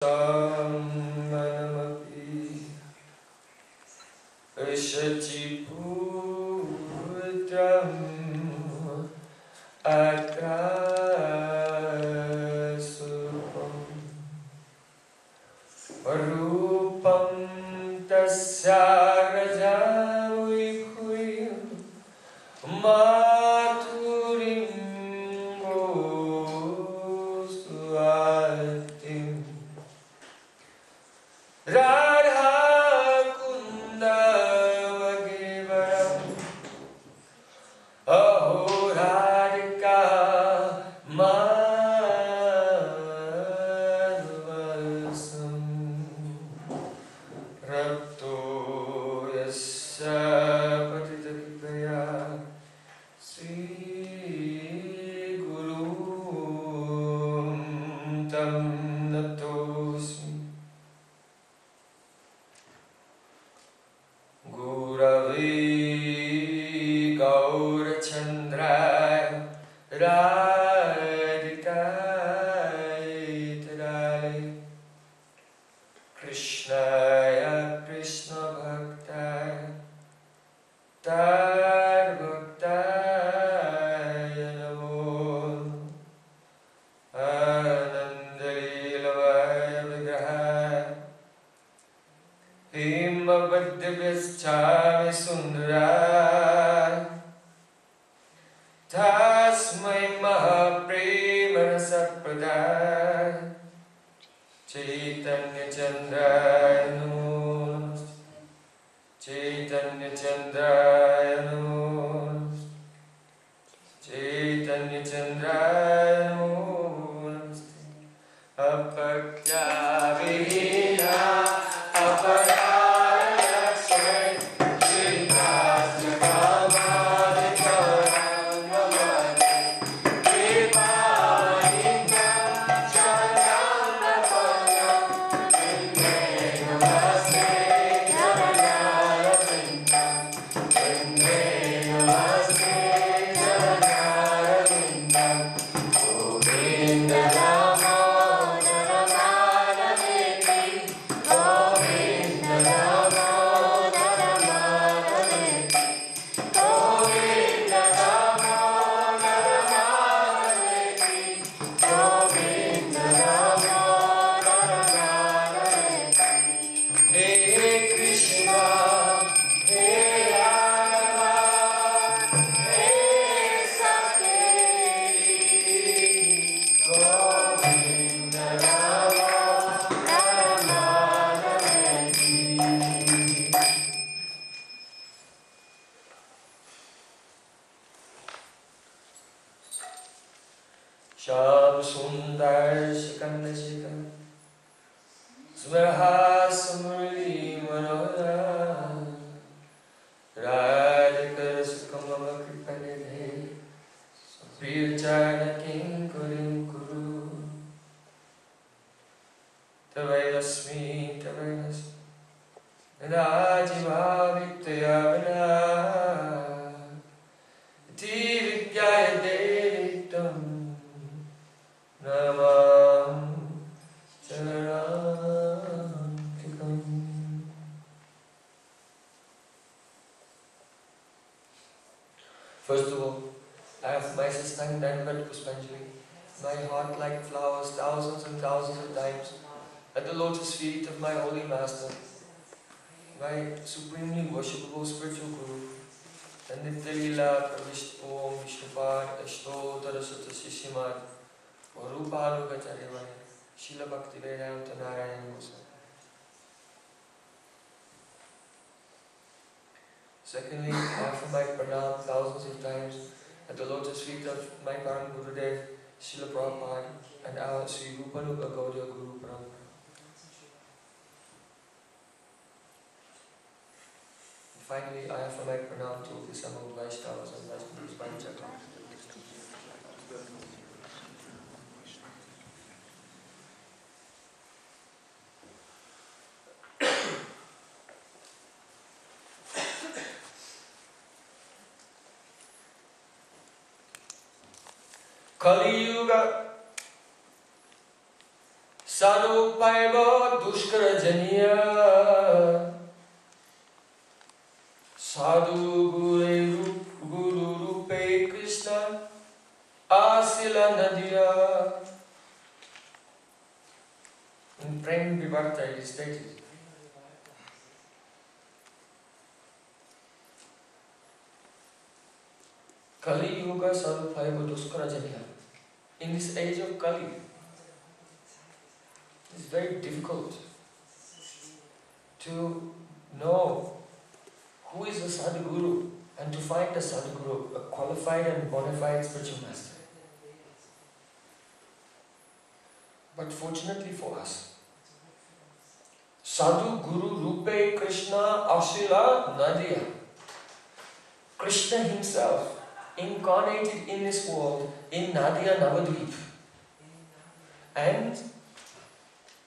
Samanamapi Rishachiputram Akrasupam Rupam Tasya Rajavikuyam Maturim Goswatim Radha Kunda Vagivaram Aho Radhika Madhvasam Rapto Yasya Patitakipaya Sri Guru Tam Natosmi Gurave Gaurachandraya Radhikaya Tadale Krishnaya Krishna Bhaktaya Tad Bhaktaya Namo Anandalilavaya Vigrahaya Himabhaddhavyachami sundaraya Tasmai Mahapremanasapradaya Caitanya Chandraya Namo Namaste Caitanya Chandraya Namo Namaste Caitanya Chandraya Namo Namaste Apakya-vihina Aparadakshay Srinasya-kamadikarangamate Kripa-vahindam Sharanam-napanyam Vinde namaste Jagannath-vindam Vinde namaste Jagannath-vindam Govinda Rama Sham Sundar Shikanda Shikam Smarha Samurli Manohara Radhika Sukamama Kripanidhe Priyachana Kinkurim Kuru Tavaidasmi Tavaidasmi Rajiva Viktayavana Iti Vidyaya Devitam Namam Charantikam. First of all, I have my Pastime Dandavat Puspanjali, my heart like flowers thousands and thousands of times at the lotus feet of my holy master, my supremely worshipable spiritual guru, and Nitya Leela Pravishta Om Vishnupad Ashtotara Sutta Sishimad Rupanugacharyavaya Srila Bhaktivedanta Narayana Goswami. Secondly, I offer my pranam thousands of times at the lotus feet of my Param Gurudev Srila Prabhupada and our Sri Rupanuga-Gaudiya Guru Parampara. Finally, I offer my pranam to the Samad Vaishnavas and Vaishnavas Panchakam. Kali Yuga Sarupaiva dushkara janiya Sadhu Guru Rupe Krishna Asila Nadiya. In Prem Prayojan it is stated, Kali Yuga Sarupaiva dushkara janiya. In this age of Kali, it's very difficult to know who is the Sadhguru and to find a Sadhguru, a qualified and bona fide spiritual master. But fortunately for us, Sadhu Guru Rupe Krishna Ashila Nadiya, Krishna himself incarnated in this world in Nadia Navadvip, and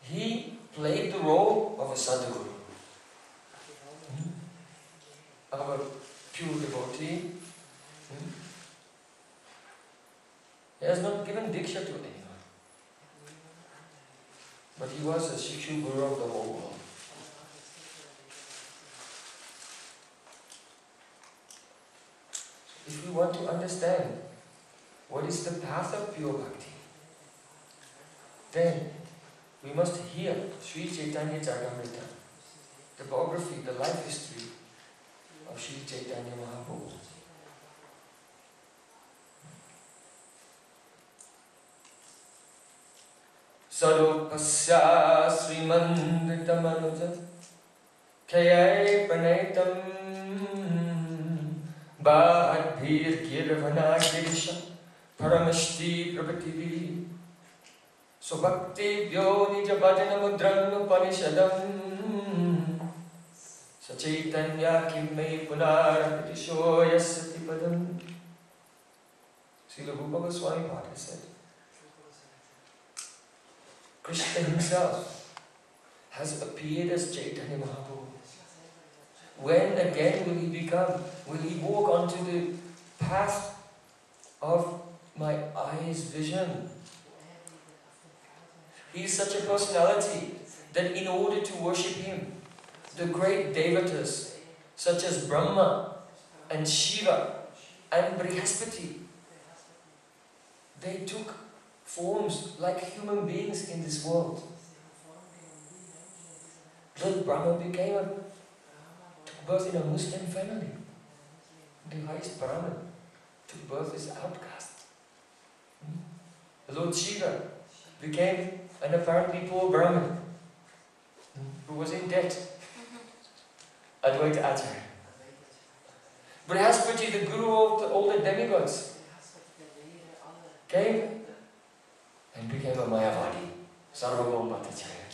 he played the role of a Sadhguru, of a pure devotee. He has not given Diksha to anyone, but he was a Shikshu Guru of the whole world. If we want to understand what is the path of pure bhakti, then we must hear Sri Chaitanya Charitamrita, the biography, the life history of Sri Caitanya Mahaprabhu. Sarupasya Srimandrita Manuja Kayai Pranaitam Bhadbhir Kirvana Girisha Paramashti Prabhativi Subhakti Vyo Nija Bhajana Mudran Upanishadam Sachaitanya Kimmai Punarapitisho Yasati Padam. Srila Rupa Goswami Bhatta said, Krishna himself has appeared as Chaitanya Mahaprabhu. When again will he walk onto the path of my eyes vision? He is such a personality that in order to worship him, the great devatas such as Brahma and Shiva and Brihaspati, they took forms like human beings in this world. Lord Brahma took birth in a Muslim family. The highest Brahman took birth as outcast. Lord Shiva became an apparently poor Brahmin who was in debt. Advaita Acharya. Brihaspati, the guru of all the demigods, came and became a Mayavadi, Sarvabhauma Bhattacharya.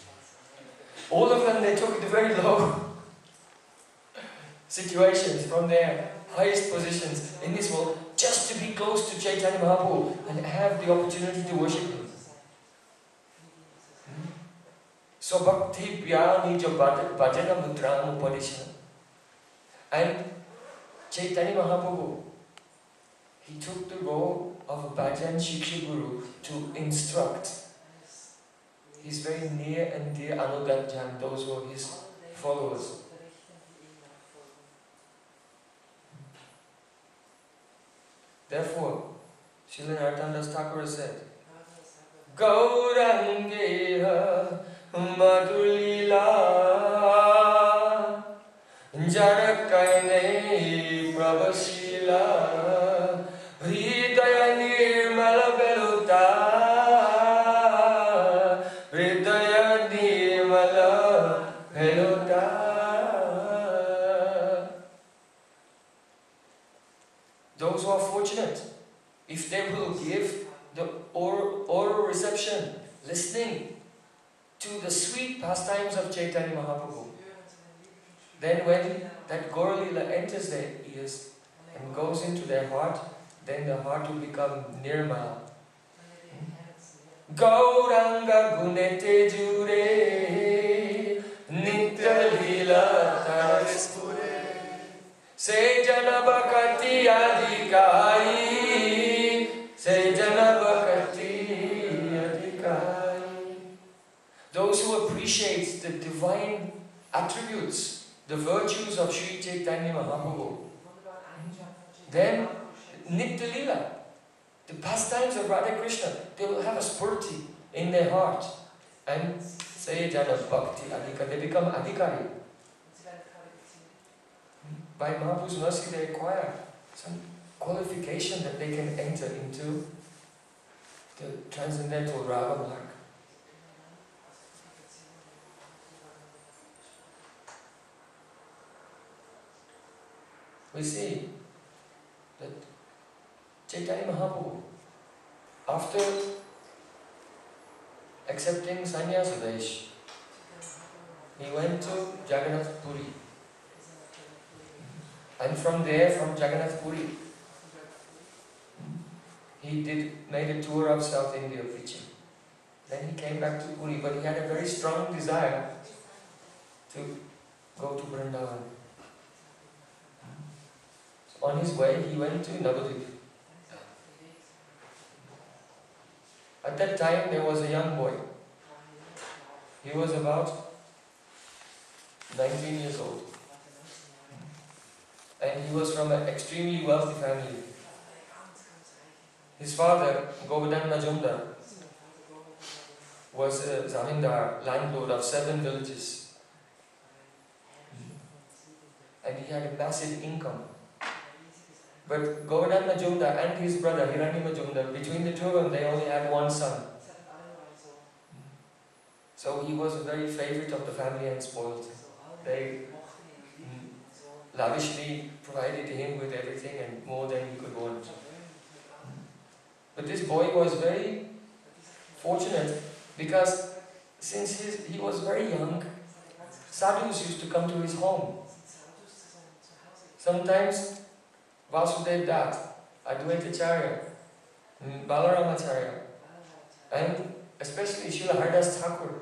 All of them, they took the very low situations from their highest positions in this world just to be close to Chaitanya Mahaprabhu and have the opportunity to worship him. So bhakti vyani jo bhajana mudram upadisha. And Chaitanya Mahaprabhu, he took the role of a bhajan shiksha guru to instruct his very near and dear anuganjan, those who are his followers. Therefore, Srila Raghunatha Das Thakur said, Gaurangeha Madhulila Janakaine Prabhashila Hridaya Nirmala Beluta Hridaya Nirmala Beluta. Those who are fortunate, if they will give the oral reception, listening to the sweet pastimes of Caitanya Mahaprabhu, then when that Gaura-lila enters their ears and goes into their heart, then the heart will become nirmala. Gauranga gunete jure nitya lila taraspure se jana bhakti adhikari se jana bhakti adhikari. appreciates the divine attributes, the virtues of Sri Caitanya Mahaprabhu, then Nitya Lila, the pastimes of Radha Krishna, they will have a spurti in their heart. And say Jana Bhakti Adhika, they become Adhikari. By Mahaprabhu's mercy, they acquire some qualification that they can enter into the transcendental Raga mark. We see that Caitanya Mahaprabhu, after accepting sannyasa vesh, he went to Jagannath Puri. And from there, from Jagannath Puri, he made a tour of South India preaching. Then he came back to Puri, but he had a very strong desire to go to Vrindavan. So on his way, he went to Navadvip. At that time, there was a young boy. He was about 19 years old. And he was from an extremely wealthy family. His father, Govardhan Majumdar, was a zamindar, landlord of 7 villages. And he had a massive income. But Govardhan Majumdar and his brother Hirani Majumdar, between the two of them, they only had one son. So he was a very favorite of the family and spoiled. They lavishly provided him with everything and more than he could want. But this boy was very fortunate because since he was very young, sadhus used to come to his home. Sometimes Vasudev Dutt, Advaita Acharya, Balaramacharya, and especially Srila Haridas Thakur.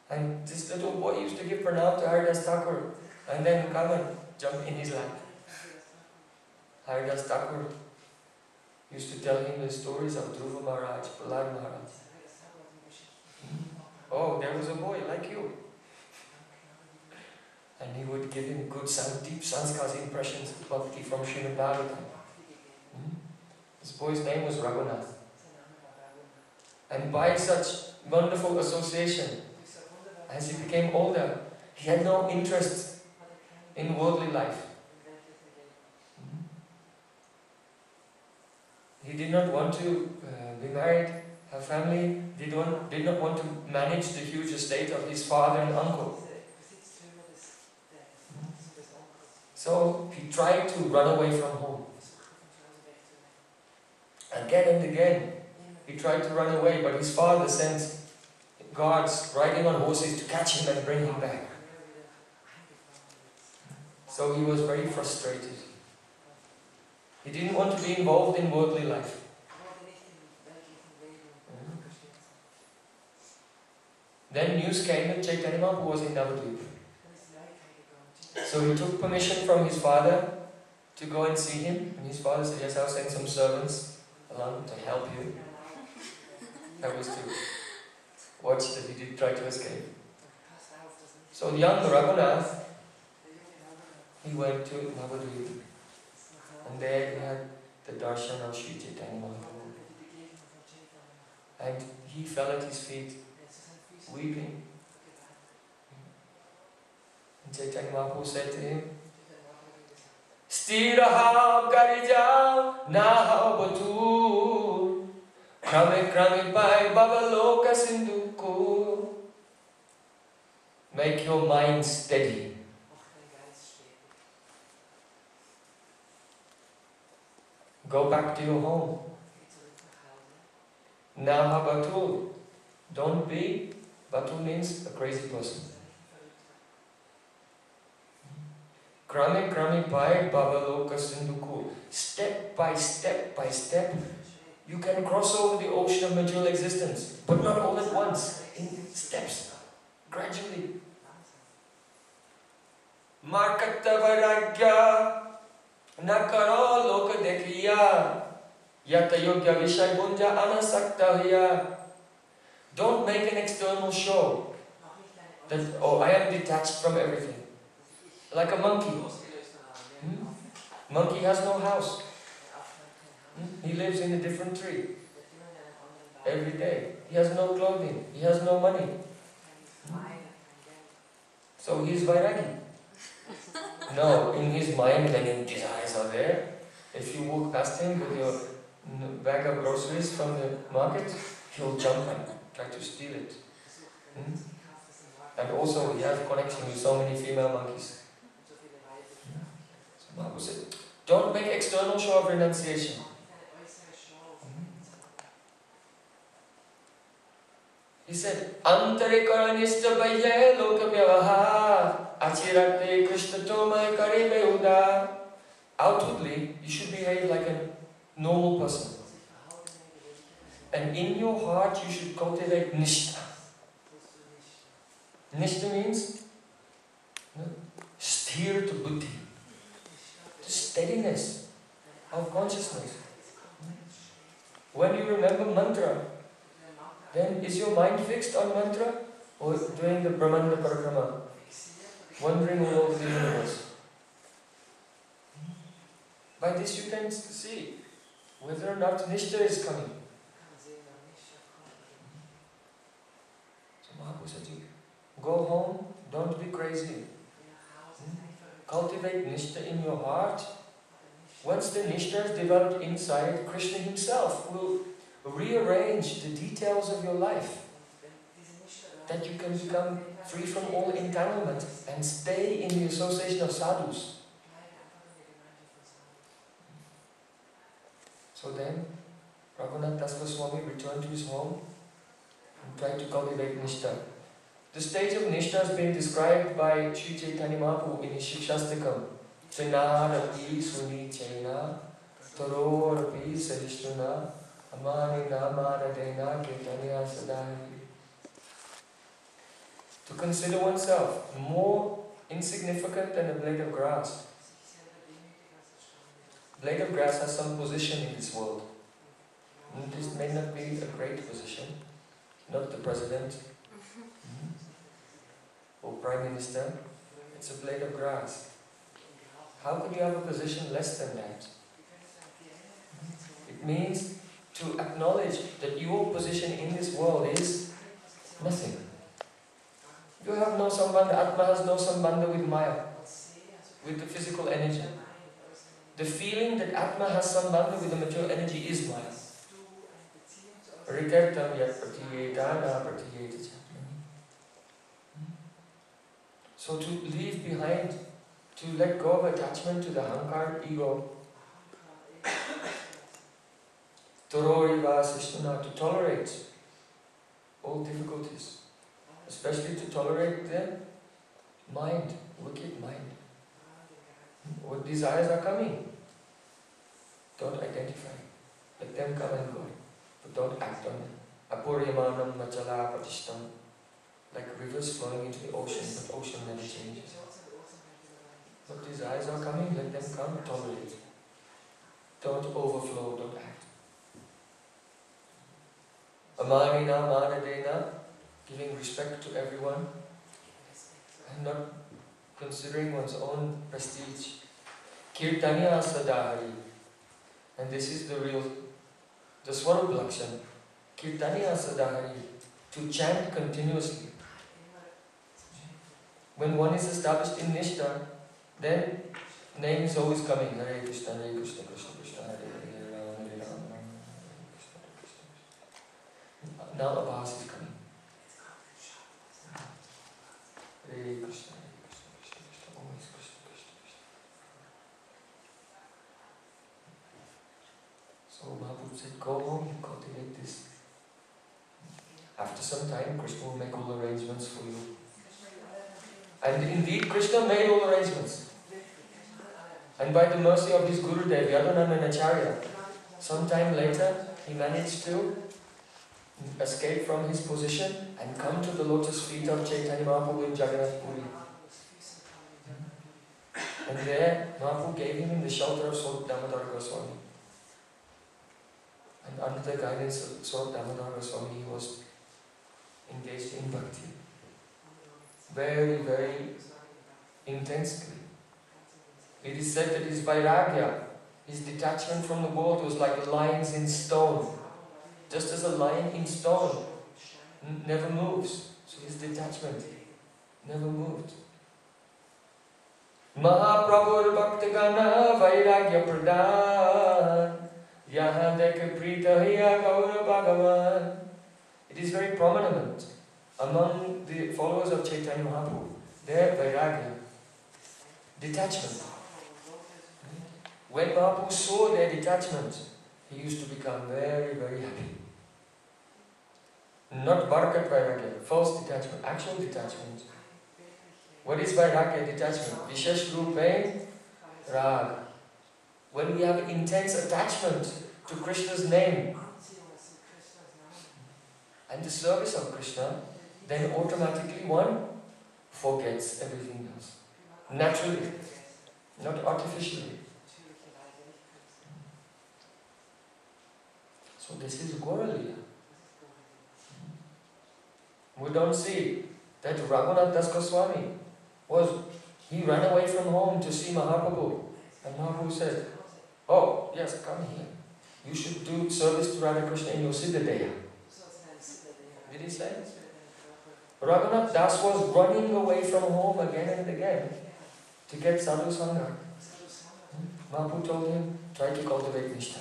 And this little boy used to give pranam to Haridas Thakur and then come and jump in his lap. Haridas Thakur used to tell him the stories of Dhruva Maharaj, Prahlad Maharaj. Oh, there was a boy like you. And he would give him good, deep sanskars impressions of bhakti from Srimad Bhagavatam. This boy's name was Raghunath. And by such wonderful association, as he became older, he had no interest in worldly life. He did not want to be married, have family, did not want to manage the huge estate of his father and uncle. So he tried to run away from home. Again and again, he tried to run away, but his father sent guards riding on horses to catch him and bring him back. So he was very frustrated. He didn't want to be involved in worldly life. Then news came that Caitanya Mahaprabhu was in Navadvip. So he took permission from his father to go and see him. And his father said, yes, I'll send some servants along to help you. That was to watch that he did try to escape. So the young Raghunath, he went to Navadvip. And there he had the darshan of Sri Caitanya Mahaprabhu. And he fell at his feet, weeping. And Caitanya Mahaprabhu said to him, Stiraha karija naha batu krame krame pai bhavaloka sindhuko. Make your mind steady. Go back to your home. Naha batu. Don't be. Batu means a crazy person. Krame krame pai bhavaloka sindhuko. Step by step by step, you can cross over the ocean of material existence, but not all at once, in steps, gradually. Markata vairagya nakaro loka dekhiya yata yogya vishay bunja anasakta hiya Don't make an external show that, oh, I am detached from everything. Like a monkey. Monkey has no house. He lives in a different tree every day. He has no clothing. He has no money. So he is Vairagi. No, in his mind, when his desires are there, if you walk past him with your bag of groceries from the market, he'll jump and try to steal it. And also, he has connection with so many female monkeys. So Mahaprabhu said, don't make external show of renunciation. He said, Antarikara nistha bhaya loka vyavaha achirate krishna tomai karibe uda. Outwardly, you should behave like a normal person. And in your heart, you should cultivate nistha. Nistha means steer to buddhi, to steadiness of consciousness. When you remember mantra, then is your mind fixed on mantra or doing the Brahmanda Parikrama, wandering all over the universe? By this you can see whether or not nistha is coming. So Mahaprabhu said, go home, don't be crazy. Cultivate nistha in your heart. Once the nistha is developed inside, Krishna himself will rearrange the details of your life, that you can become free from all entanglement and stay in the association of sadhus. So then, Raghunatha Das Goswami returned to his home and tried to cultivate nistha. The stage of nistha has been described by Sri Caitanya Mahaprabhu in his Shikshastakam. Chenarapi suni chena, tarorapi sarishtuna, amani namaradena Caitanya sadhari. To consider oneself more insignificant than a blade of grass. Blade of grass has some position in this world. And this may not be a great position, not the president or prime minister. It's a blade of grass. How could you have a position less than that? It means to acknowledge that your position in this world is nothing. You have no sambandha. Atma has no sambandha with Maya, with the physical energy. The feeling that Atma has sambandha with the material energy is Maya. So to leave behind, to let go of attachment to the hankar, ego, to tolerate all difficulties, especially to tolerate the mind, wicked mind. What desires are coming, don't identify. Let them come and go, but don't act on them. Apuryamanam machala patishtam. Like rivers flowing into the ocean, but ocean never changes. What desires are coming, let them come, tolerate. Don't overflow, don't act. Amarina manadena, giving respect to everyone, and not considering one's own prestige. Kirtanya sadhari. And this is the Swarup Lakshan. Kirtanya sadhari. To chant continuously. When one is established in Nishtha, then name is always coming. Hare Krishna, Krishna Krishna, Hare Hare, Rama Hare Rama, Hare Krishna, Krishna. Now Abhas is coming. Hare Krishna, Krishna Krishna, always Krishna, Krishna Krishna. So Mahaprabhu said, go home and cultivate this. After some time, Krishna will make all arrangements for you. And indeed, Krishna made all arrangements. And by the mercy of his Gurudev, Yadunandan Acharya, some time later, he managed to escape from his position and come to the lotus feet of Caitanya Mahaprabhu in Jagannath Puri. And there, Mahaprabhu gave him in the shelter of Srila Raghunatha Das Goswami. And under the guidance of Srila Raghunatha Das Goswami, he was engaged in bhakti. Very, very intensely. It is said that his vairagya, his detachment from the world, was like lines in stone. Just as a line in stone never moves, so his detachment never moved. Mahaprabhu Bhaktigana Vairagya Pradhan Yaha Dekha Prita Hiya Gaura Bhagavan. It is very prominent among the followers of Caitanya Mahaprabhu, their Vairagya, detachment. When Mahaprabhu saw their detachment, he used to become very, very happy. Not Bharakat Vairagya, false detachment, actual detachment. What is Vairagya detachment? Vishesh Rupe Rag. When we have intense attachment to Krishna's name and the service of Krishna, then automatically one forgets everything else. Naturally, not artificially. So this is Gaura-lila. We don't see that Raghunatha Das Goswami he ran away from home to see Mahaprabhu. And Mahaprabhu said, "Oh, yes, come here. You should do service to Radha Krishna in your Siddhadeha." Did he say? Raghunath Das was running away from home again and again to get sadhu sangha. Mahaprabhu told him, try to cultivate nistha.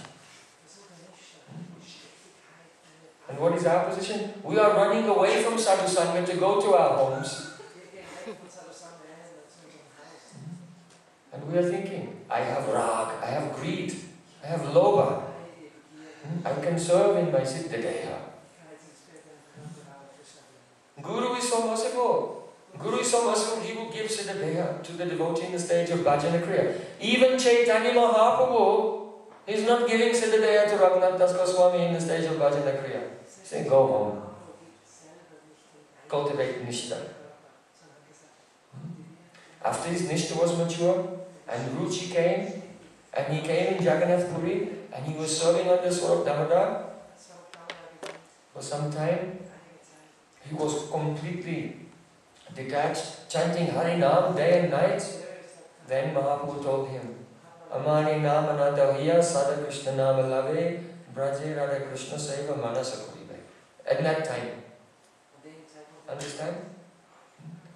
And what is our position? We are running away from sadhu sangha to go to our homes. And we are thinking, I have rag, I have greed, I have lobha. I can serve in my siddhadeha. Guru is so merciful. Guru is so merciful, he will give siddhadeha to the devotee in the stage of bhajana kriya. Even Caitanya Mahaprabhu is not giving siddhadeha to Raghunath Das Goswami in the stage of bhajana kriya. He said, go home. Cultivate nistha. After his nistha was mature, and Ruchi came, and he came in Jagannath Puri, and he was serving under Swarup Damodar for some time. He was completely detached, chanting Harinam day and night. Then Mahaprabhu told him, Amani nama nadahiya sada Krishna nama lave braje radha Krishna seva manasa kuribe. At that time. Understand?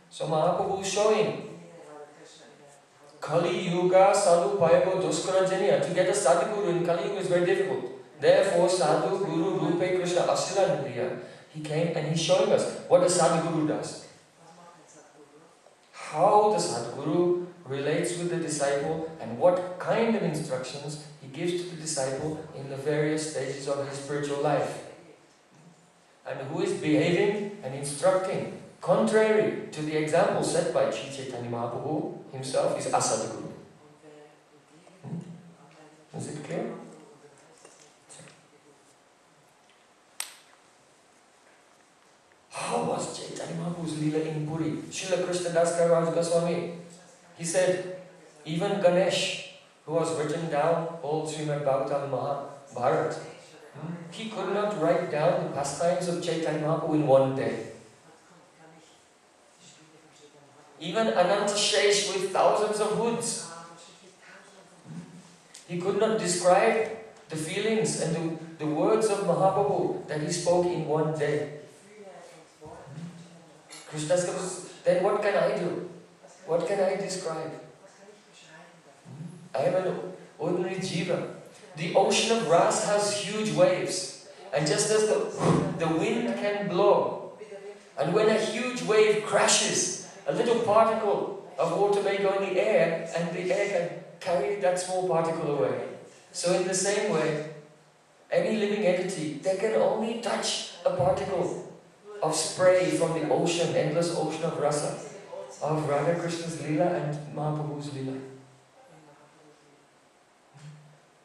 So Mahaprabhu is showing Kali Yuga Sadhu Payabo Duskara Janiya. To get a Sadhu Guru in Kali Yuga is very difficult. Therefore, Sadhu Guru Rupe Krishna Asila Nidriya. He came and he's showing us what the Sadhu Guru does. How the Sadhu Guru relates with the disciple and what kind of instructions he gives to the disciple in the various stages of his spiritual life. And who is behaving and instructing contrary to the example set by Sri Caitanya Mahaprabhu himself is Asada Guru. Is it clear? How was Caitanya Mahaprabhu's Leela in Puri? Srila Krishna Das Goswami, he said, even Ganesh, who has written down old Srimad Bhagavatam Mahabharata, he could not write down the pastimes of Caitanya Mahaprabhu in one day. Even Ananta Shesh with thousands of hoods, he could not describe the feelings and the words of Mahaprabhu that he spoke in one day. Krishna says, then what can I do? What can I describe? I am an ordinary jiva. The ocean of Ras has huge waves. And just as the wind can blow, and when a huge wave crashes, a little particle of water may go in the air, and the air can carry that small particle away. So in the same way, any living entity, they can only touch a particle of spray from the ocean, endless ocean of rasa, of Radha Krishna's Leela and Mahaprabhu's Leela.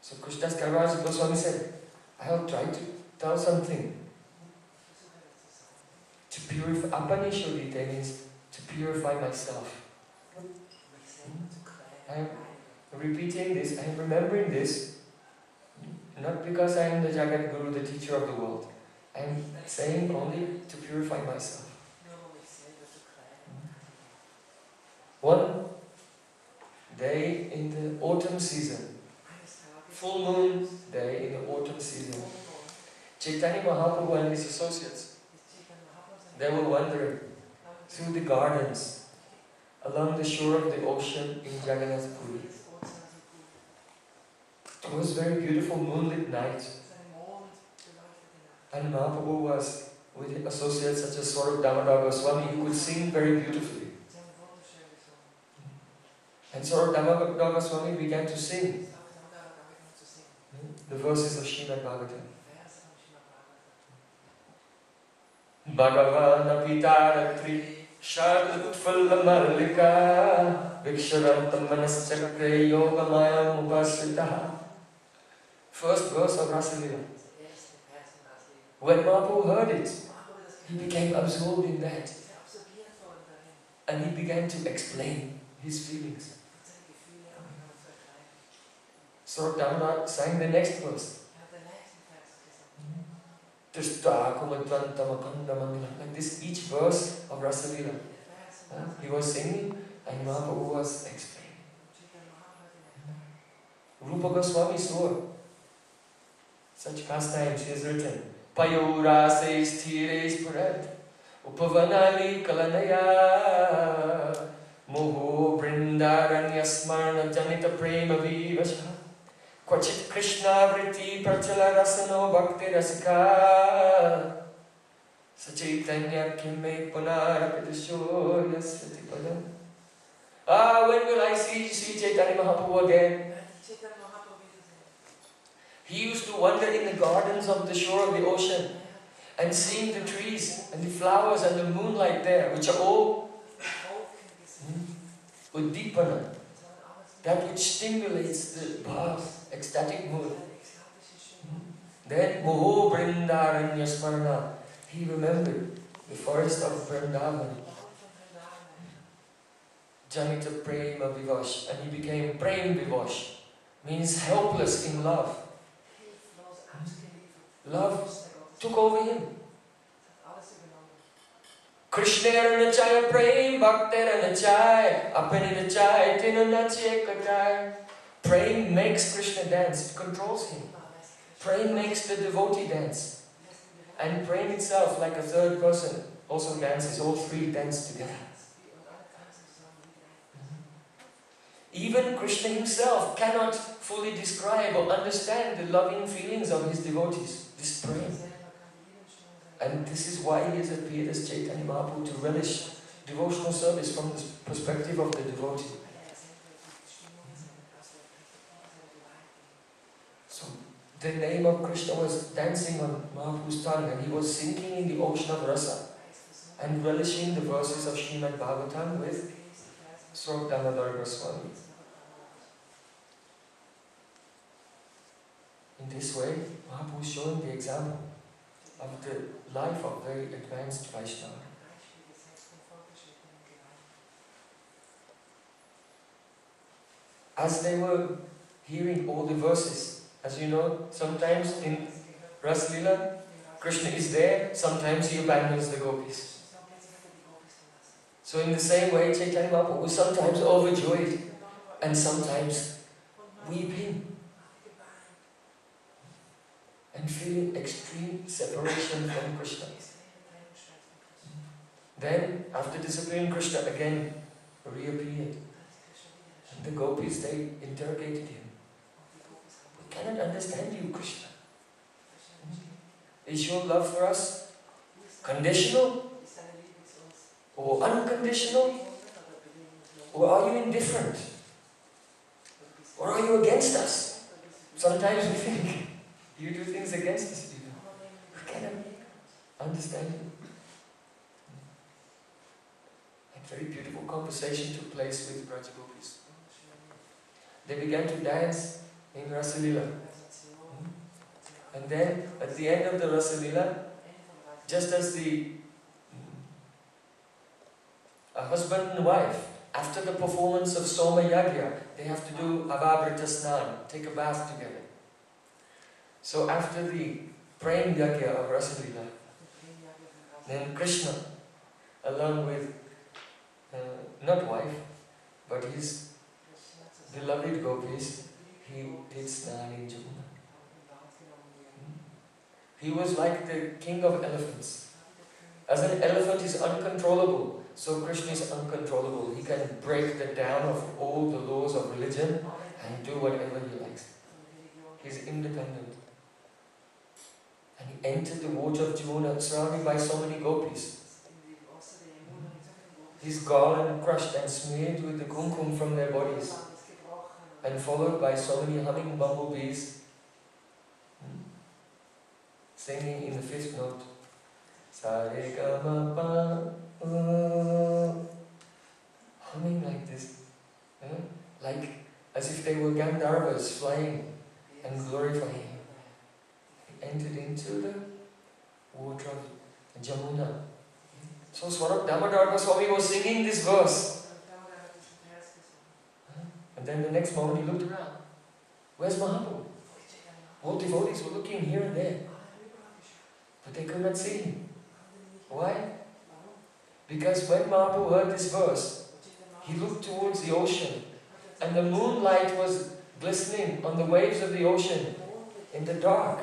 So Krishnadas Kaviraj Goswami said, I have tried to tell something. To purify, Apanishodite means to purify myself. I am repeating this, I am remembering this, not because I am the Jagat Guru, the teacher of the world, I am saying only to purify myself. One day in the autumn season, full moon day in the autumn season, Caitanya Mahaprabhu and his associates, they were wandering through the gardens along the shore of the ocean in Jagannath Puri. It was a very beautiful moonlit night, and Mahaprabhu was with associates such as Srila Raghunatha Das Goswami, who could sing very beautifully. And Srila Raghunatha Das Goswami began to sing the verses of Srimad Bhagavatam. Bhagavana Pitaratri Shadutfalla Mallika Viksharantam Manaschakre Yogamaya Mupasritaha. First verse of Rasalila. When Mahaprabhu heard it, he became absorbed in that. And he began to explain his feelings. So Damodar sang the next verse. Like this, each verse of Rasalila. He was singing and Mahaprabhu was explaining. Rupa Goswami saw such pastimes. He has written, Payurase sthires purat upavanali kalanaya moho brindaranya smarana janita prema vivasha Kvachit Krishna vritti prachala rasano bhakti rasika Sachaitanya kimme punarapitasho yasvati padam. When will I see Chaitanya Mahaprabhu again? He used to wander in the gardens of the shore of the ocean and seeing the trees and the flowers and the moonlight there, which are all uddipana, that which stimulates the bhav, ecstatic mood. Then Moho Brindaranya Smarana, he remembered the forest of Vrindavan. Janita Prema Vivash, and he became Prem Vivash, means helpless in love. Love took over him. Krishna nachaya prem bhaktera nachaya apani nachaya tina nachaya kataya. Prem makes Krishna dance, it controls him. Prem makes the devotee dance. And Prem itself, like a third person, also dances. All three dance together. Even Krishna himself cannot fully describe or understand the loving feelings of his devotees, this Prem. And this is why he has appeared as Caitanya Mahaprabhu, to relish devotional service from the perspective of the devotee. So the name of Krishna was dancing on Mahaprabhu's tongue, and he was sinking in the ocean of rasa and relishing the verses of Srimad Bhagavatam with Srila Damodar Goswami. In this way, Mahaprabhu is showing the example of the life of very advanced Vaishnava. As they were hearing all the verses, as you know, sometimes in Ras Lila, Krishna is there, sometimes he abandons the gopis. So in the same way, Caitanya Mahaprabhu was sometimes overjoyed and sometimes weeping and feeling extreme separation from Krishna. Then, after disappearing, Krishna again reappeared. And the gopis, they interrogated him. We cannot understand you, Krishna. Is your love for us conditional or unconditional? Or are you indifferent? Or are you against us? Sometimes we think you do things against us even. We cannot understand you. A very beautiful conversation took place with Braj Gopis. They began to dance in Rasalila. And then, at the end of the Rasalila, just as a husband and wife, after the performance of Soma Yagya, they have to do Avabrita Snan, take a bath together. So after the Prem Yagya of Rasalila. Then Krishna, along with, not wife, but his beloved gopis, he did snan in Jamuna. He was like the king of elephants. As an elephant is uncontrollable, so Krishna is uncontrollable. He can break the dam of all the laws of religion and do whatever he likes. He's independent. And he entered the water of Jamuna surrounded by so many gopis. His garland crushed and smeared with the kumkum from their bodies, and followed by so many humming bumblebees, singing in the fifth note. Sa-re-ga-ma-pa, humming like this, like as if they were Gandharvas flying and glorifying him. He entered into the water of Jamuna. So Swarup Damodar Goswami was singing this verse. And then the next moment he looked around. Where's Mahaprabhu? All devotees were looking here and there, but they could not see him. Why? Because when Mahaprabhu heard this verse, he looked towards the ocean, and the moonlight was glistening on the waves of the ocean in the dark.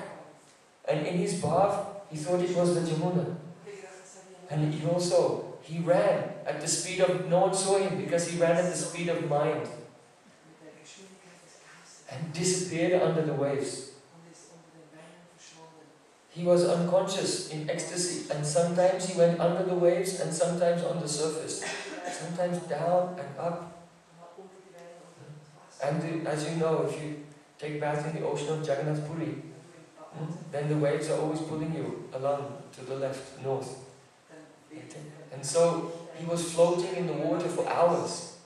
And in his bath, he thought it was the Jamuna. And he ran at the speed of, no one saw him because he ran at the speed of mind and disappeared under the waves. He was unconscious in ecstasy, and sometimes he went under the waves and sometimes on the surface, sometimes down and up. And as you know, if you take bath in the ocean of Jagannath Puri, then the waves are always pulling you along to the left, north. And so he was floating in the water for hours,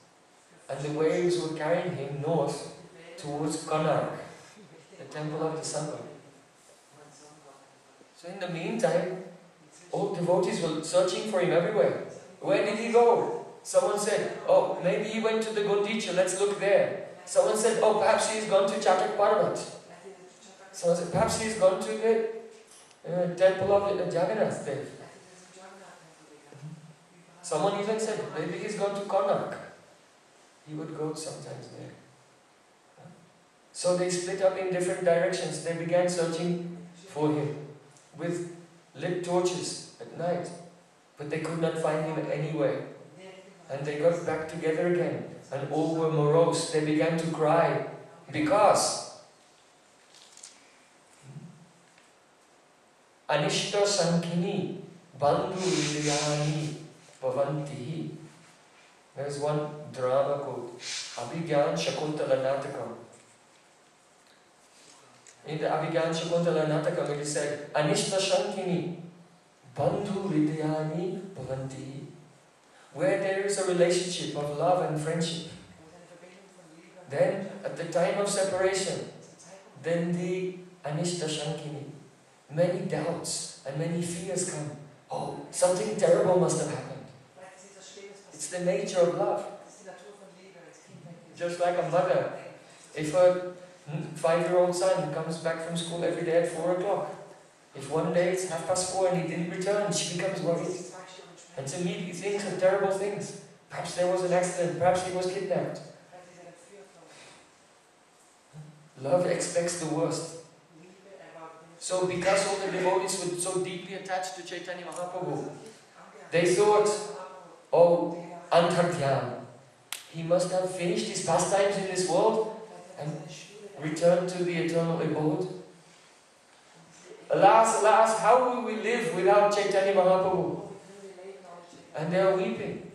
and the waves were carrying him north towards Konark, the temple of the sun god. So in the meantime, all devotees were searching for him everywhere. Where did he go? Someone said, oh, maybe he went to the Gundicha, let's look there. Someone said, oh, perhaps he's gone to Chatak Parvat. Someone said, perhaps he's gone to the temple of Jagannath Dev. Someone even said, maybe he's gone to Konark. He would go sometimes there. So they split up in different directions. They began searching for him with lit torches at night. But they could not find him anywhere. And they got back together again. And all were morose. They began to cry because Anishta Sankini Bandhu Vilayani Bhavanti. There's one drama called Abhigyan Shakuntala Natakam. In the Abhigyan Shakuntala Natakam it is said, Anishta Shankini Bandhu Hridayani Bhavanti. Where there is a relationship of love and friendship, then at the time of separation, then the Anishta Shankini, many doubts and many fears come. Oh, something terrible must have happened. It's the nature of love. Just like a mother, if her 5-year-old son comes back from school every day at 4 o'clock, if one day it's 4:30 and he didn't return, she becomes worried. And to me, he thinks of terrible things. Perhaps there was an accident, perhaps he was kidnapped. Love expects the worst. So because all the devotees were so deeply attached to Caitanya Mahaprabhu, they thought, oh, Antardhyam, he must have finished his pastimes in this world and returned to the eternal abode. Alas, alas, how will we live without Caitanya Mahaprabhu? And they are weeping.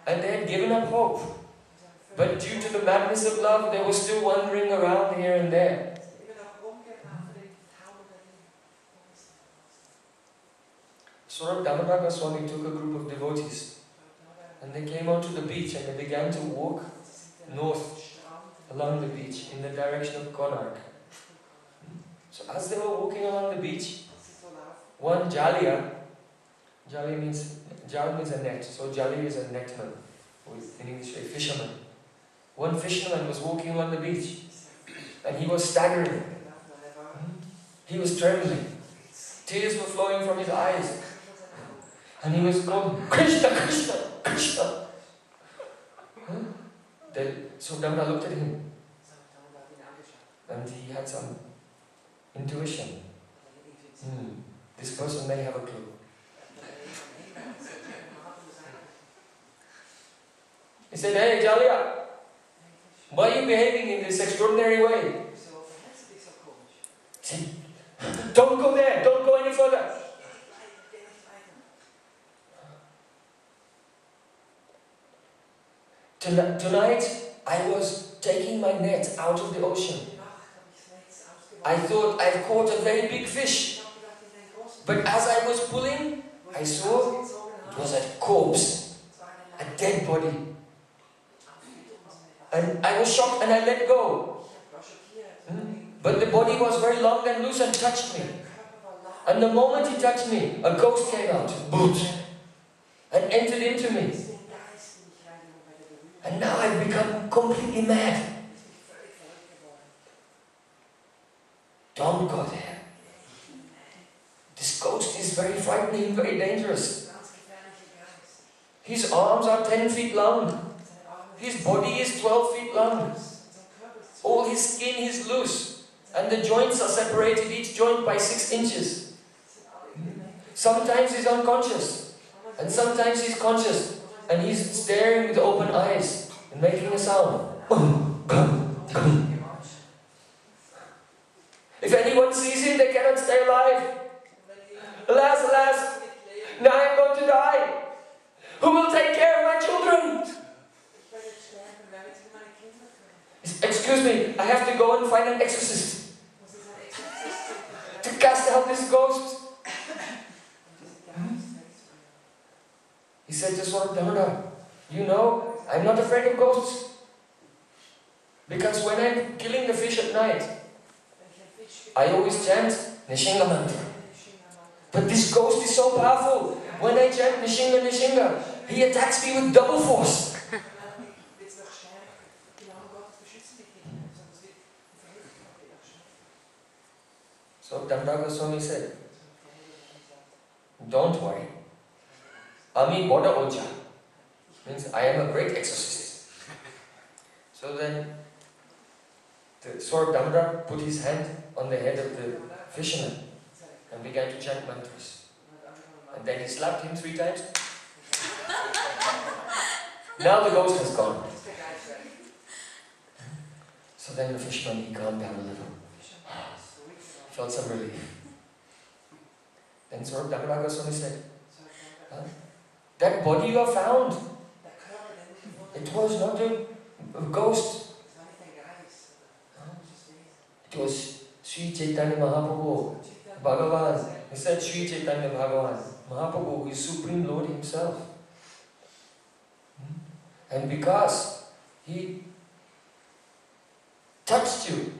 And they had given up hope. But due to the madness of love, they were still wandering around here and there. Swarup Damodar Goswami took a group of devotees, and they came onto the beach and they began to walk north along the beach in the direction of Konark. So as they were walking along the beach, one Jaliya means a net, so Jali is a netman, or in English a fisherman. One fisherman was walking along the beach, and he was staggering. He was trembling. Tears were flowing from his eyes. And he was going, Krishna, Krishna, Krishna. So Damodar looked at him. And he had some intuition. This person may have a clue. He said, hey, Jalia, why are you behaving in this extraordinary way? He said, don't go there, don't go any further. Tonight, I was taking my net out of the ocean. I thought I've caught a very big fish. But as I was pulling, I saw it was a corpse, a dead body. And I was shocked and I let go. But the body was very long and loose and touched me. And the moment he touched me, a ghost came out, and entered into me. And now I've become completely mad. Don't go there. This ghost is very frightening, very dangerous. His arms are 10 feet long. His body is 12 feet long. All his skin is loose. And the joints are separated, each joint by 6 inches. Sometimes he's unconscious. And sometimes he's conscious. And he's staring with open eyes and making a sound. If anyone sees him, they cannot stay alive. Alas, alas, now I am going to die. Who will take care of my children? Excuse me, I have to go and find an exorcist to cast out this ghost. He said to Swarup Damodar, you know, I'm not afraid of ghosts. Because when I'm killing the fish at night, I always chant Nishinga mantra. But this ghost is so powerful. When I chant Nishinga, Nishinga, he attacks me with double force. So Damodar Goswami said, don't worry. Ami Boda Oja means I am a great exorcist. So then the Swarup Damodar put his hand on the head of the fisherman and began to chant mantras. And then he slapped him 3 times. Now the ghost has gone. So then the fisherman, he calmed down a little. Felt some relief. Then Swarup Damodar Goswami said, that body you have found, it was not a ghost. It was Sri Caitanya Mahaprabhu, Bhagavan. He said Sri Chaitanya Bhagavan, Mahaprabhu, who is Supreme Lord Himself. And because He touched you,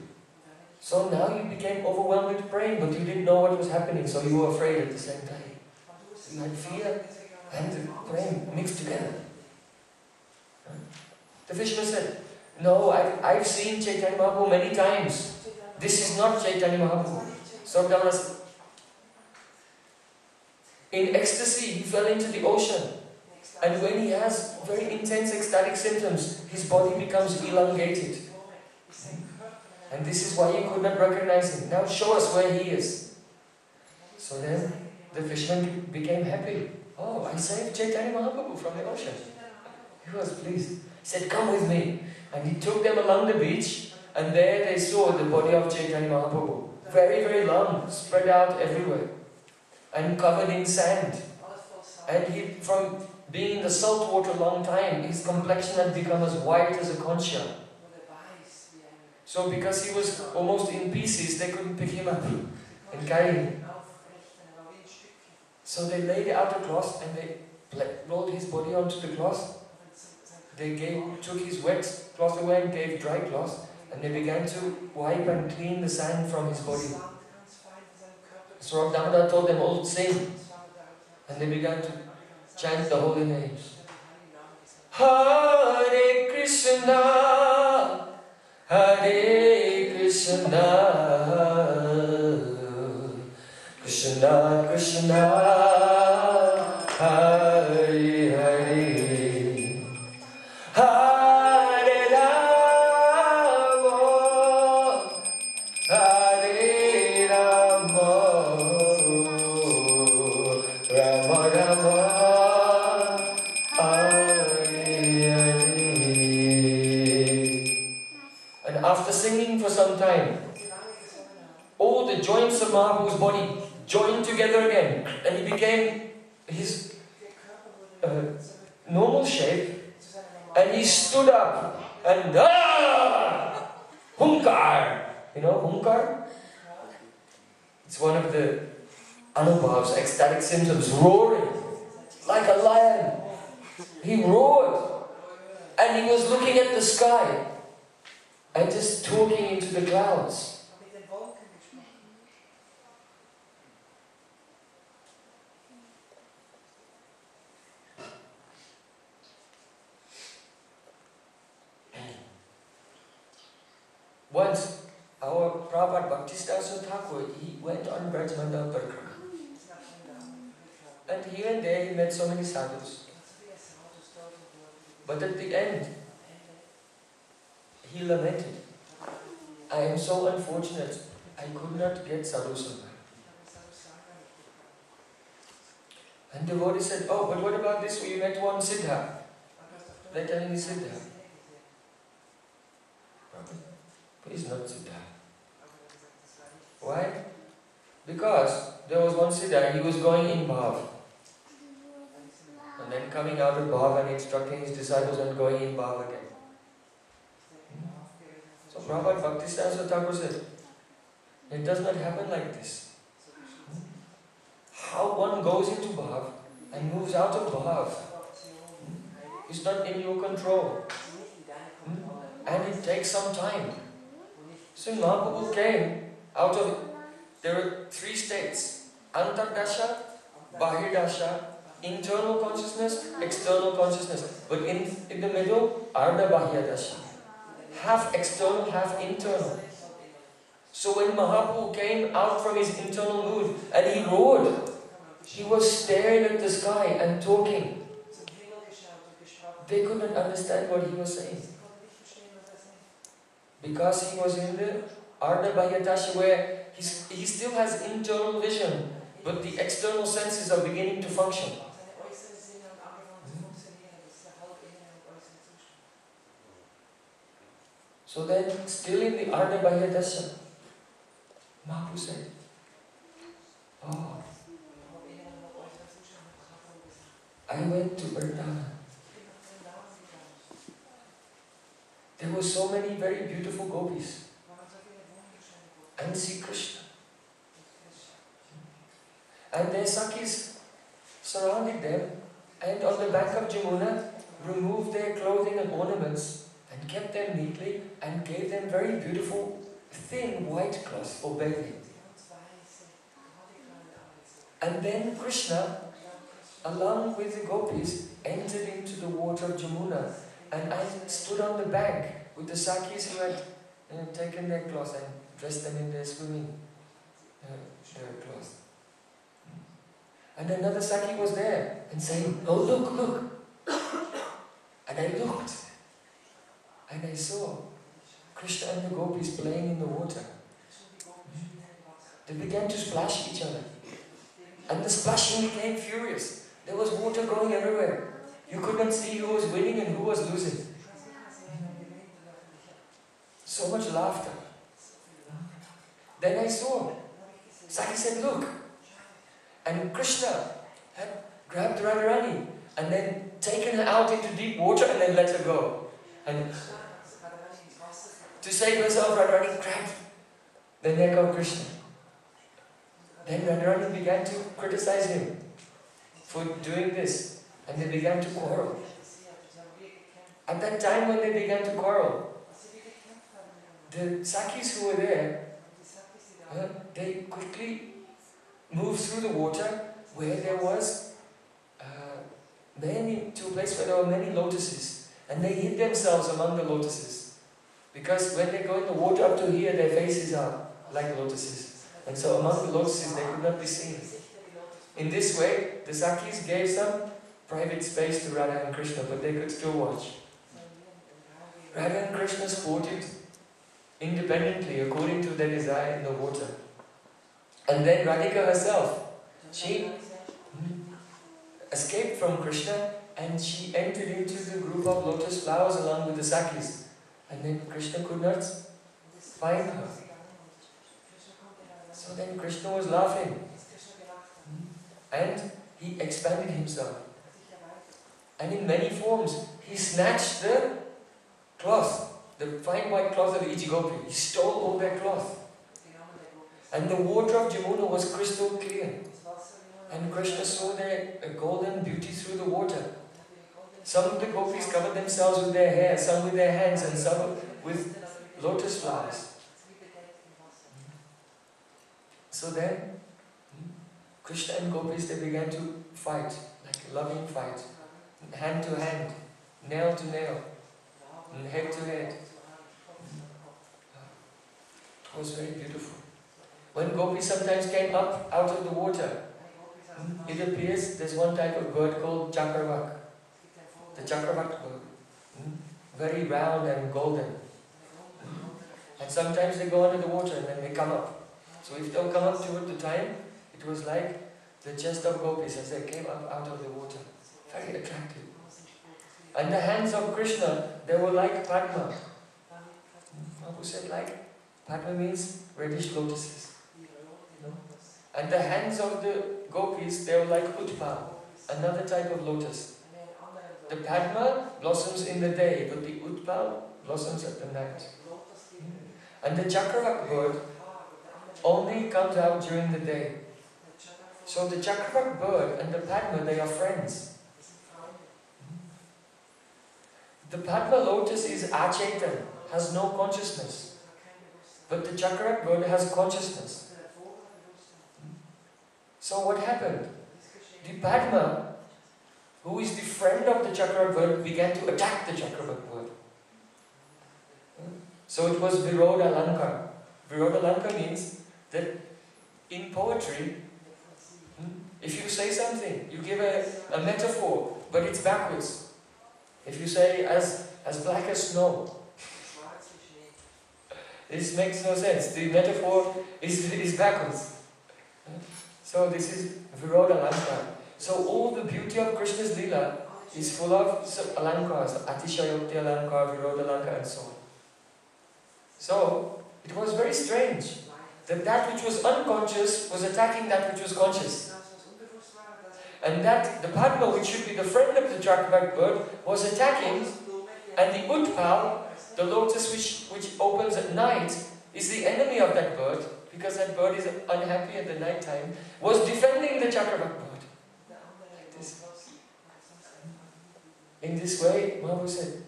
so now you became overwhelmed with praying, but you didn't know what was happening, so you were afraid at the same time. You had fear and praying mixed together. The fisherman said, no, I've seen Chaitanya Mahaprabhu many times. This is not Chaitanya Mahaprabhu. So Damodar said, in ecstasy, he fell into the ocean. And when he has very intense ecstatic symptoms, his body becomes elongated. And this is why you could not recognize him. Now show us where he is. So then the fisherman became happy. Oh, I saved Chaitanya Mahaprabhu from the ocean. He was pleased. He said, come with me. And he took them along the beach, and there they saw the body of Chaitanya Mahaprabhu. Very, very long, spread out everywhere, and covered in sand. And he, from being in the salt water a long time, his complexion had become as white as a conch shell. So because he was almost in pieces, they couldn't pick him up and carry him. So they laid out a cloth and they rolled his body onto the cloth. They took his wet cloth away and gave dry cloth, and they began to wipe and clean the sand from his body. Swarup Damodar told them all to sing, and they began to chant the holy names. Hare Krishna, Hare Krishna, Krishna Krishna Krishna Hari Hari Hare Rama Hare Rama Rama Rama Hare Hare. And after singing for some time, all the joints of Mahaprabhu's body joined together again, and he became his normal shape, and he stood up and Hunkar! You know Hunkar? It's one of the anubhavs, ecstatic symptoms, roaring like a lion. He roared, and he was looking at the sky and just talking into the clouds. Once, our Prabhupada Bhaktisiddhanta Thakur, he went on Brajmanda Parikrama. And here and there he met so many sadhus. But at the end, he lamented, I am so unfortunate, I could not get sadhu sangha. And the devotee said, oh, but what about this? We met one Siddha. They're telling me Siddha. He's not Siddha. Why? Because there was one Siddha, he was going in Bhav. And then coming out of Bhav and instructing his disciples and going in Bhav again. So Prabhupada Bhaktisiddhanta Thakur said, it does not happen like this. How one goes into Bhav and moves out of Bhav is not in your control. And it takes some time. So Mahaprabhu came out of it. There are three states: Antardasha, Bahirdasha, internal consciousness, external consciousness. But in the middle, Ardha Bahyadasha. Half external, half internal. So when Mahaprabhu came out from his internal mood and he roared, he was staring at the sky and talking. They couldn't understand what he was saying. Because he was in the Ardha Bahyadasha where he still has internal vision, but the external senses are beginning to function. So then, still in the Ardha Bahyadasha, Mahaprabhu said, oh, I went to Vrindavan. There were so many very beautiful gopis. And see Krishna. And their Sakhis surrounded them, and on the bank of Jamuna removed their clothing and ornaments and kept them neatly and gave them very beautiful thin white cloths for bathing. And then Krishna, along with the gopis, entered into the water of Jamuna. And I stood on the bank with the Sakhis who had taken their clothes and dressed them in their swimming clothes. And another Sakhi was there and saying, oh look, look. And I looked. And I saw Krishna and the gopis playing in the water. They began to splash each other. And the splashing became furious. There was water going everywhere. You could not see who was winning and who was losing. So much laughter. Then I saw. Sakhi said, look. And Krishna had grabbed Radharani and then taken her out into deep water and then let her go. And to save herself, Radharani grabbed the neck of Krishna. Then Radharani began to criticize him for doing this. And they began to quarrel. At that time when they began to quarrel, the Sakhis who were there, they quickly moved through the water where there was to a place where there were many lotuses. And they hid themselves among the lotuses. Because when they go in the water up to here, their faces are like lotuses. And so among the lotuses they could not be seen. In this way, the Sakis gave some private space to Radha and Krishna, but they could still watch. Radha and Krishna sported independently according to their desire in the water. And then Radhika herself, she escaped from Krishna and she entered into the group of lotus flowers along with the Sakis. And then Krishna could not find her. So then Krishna was laughing. And he expanded himself. And in many forms, he snatched the cloth, the fine white cloth of each gopi. He stole all their cloth. And the water of Jamuna was crystal clear. And Krishna saw their golden beauty through the water. Some of the gopis covered themselves with their hair, some with their hands, and some with lotus flowers. So then, Krishna and gopis, they began to fight, like a loving fight. Hand to hand, nail to nail, and head to head. It was very beautiful. When gopis sometimes came up out of the water, it appears there's one type of bird called chakravak, the chakravak bird, very round and golden. And sometimes they go under the water and then they come up. So if they'll come up toward the time, it was like the chest of gopis as they came up out of the water. Very attractive. And the hands of Krishna, they were like Padma. Prabhu said like, Padma means reddish lotuses. And the hands of the gopis, they were like Utpal, another type of lotus. The Padma blossoms in the day, but the Utpal blossoms at the night. And the Chakravak bird only comes out during the day. So the Chakravak bird and the Padma, they are friends. The Padma lotus is achetan, has no consciousness. But the Chakravak bird has consciousness. So what happened? The Padma, who is the friend of the Chakravak bird, began to attack the Chakravak bird. So it was Viroda Lanka. Viroda Lanka means that in poetry, if you say something, you give a metaphor, but it's backwards. If you say as black as snow, this makes no sense. The metaphor is backwards. So this is Viroda Lanka. So all the beauty of Krishna's Leela is full of alankars, Atishayokti Alankar, Viroda Lanka and so on. So it was very strange that which was unconscious was attacking that which was conscious. And that the Padma, which should be the friend of the Chakravak bird, was attacking, and the Utpal, the lotus which opens at night, is the enemy of that bird, because that bird is unhappy at the night time, was defending the Chakravak bird. Like this. In this way, Mahaprabhu said,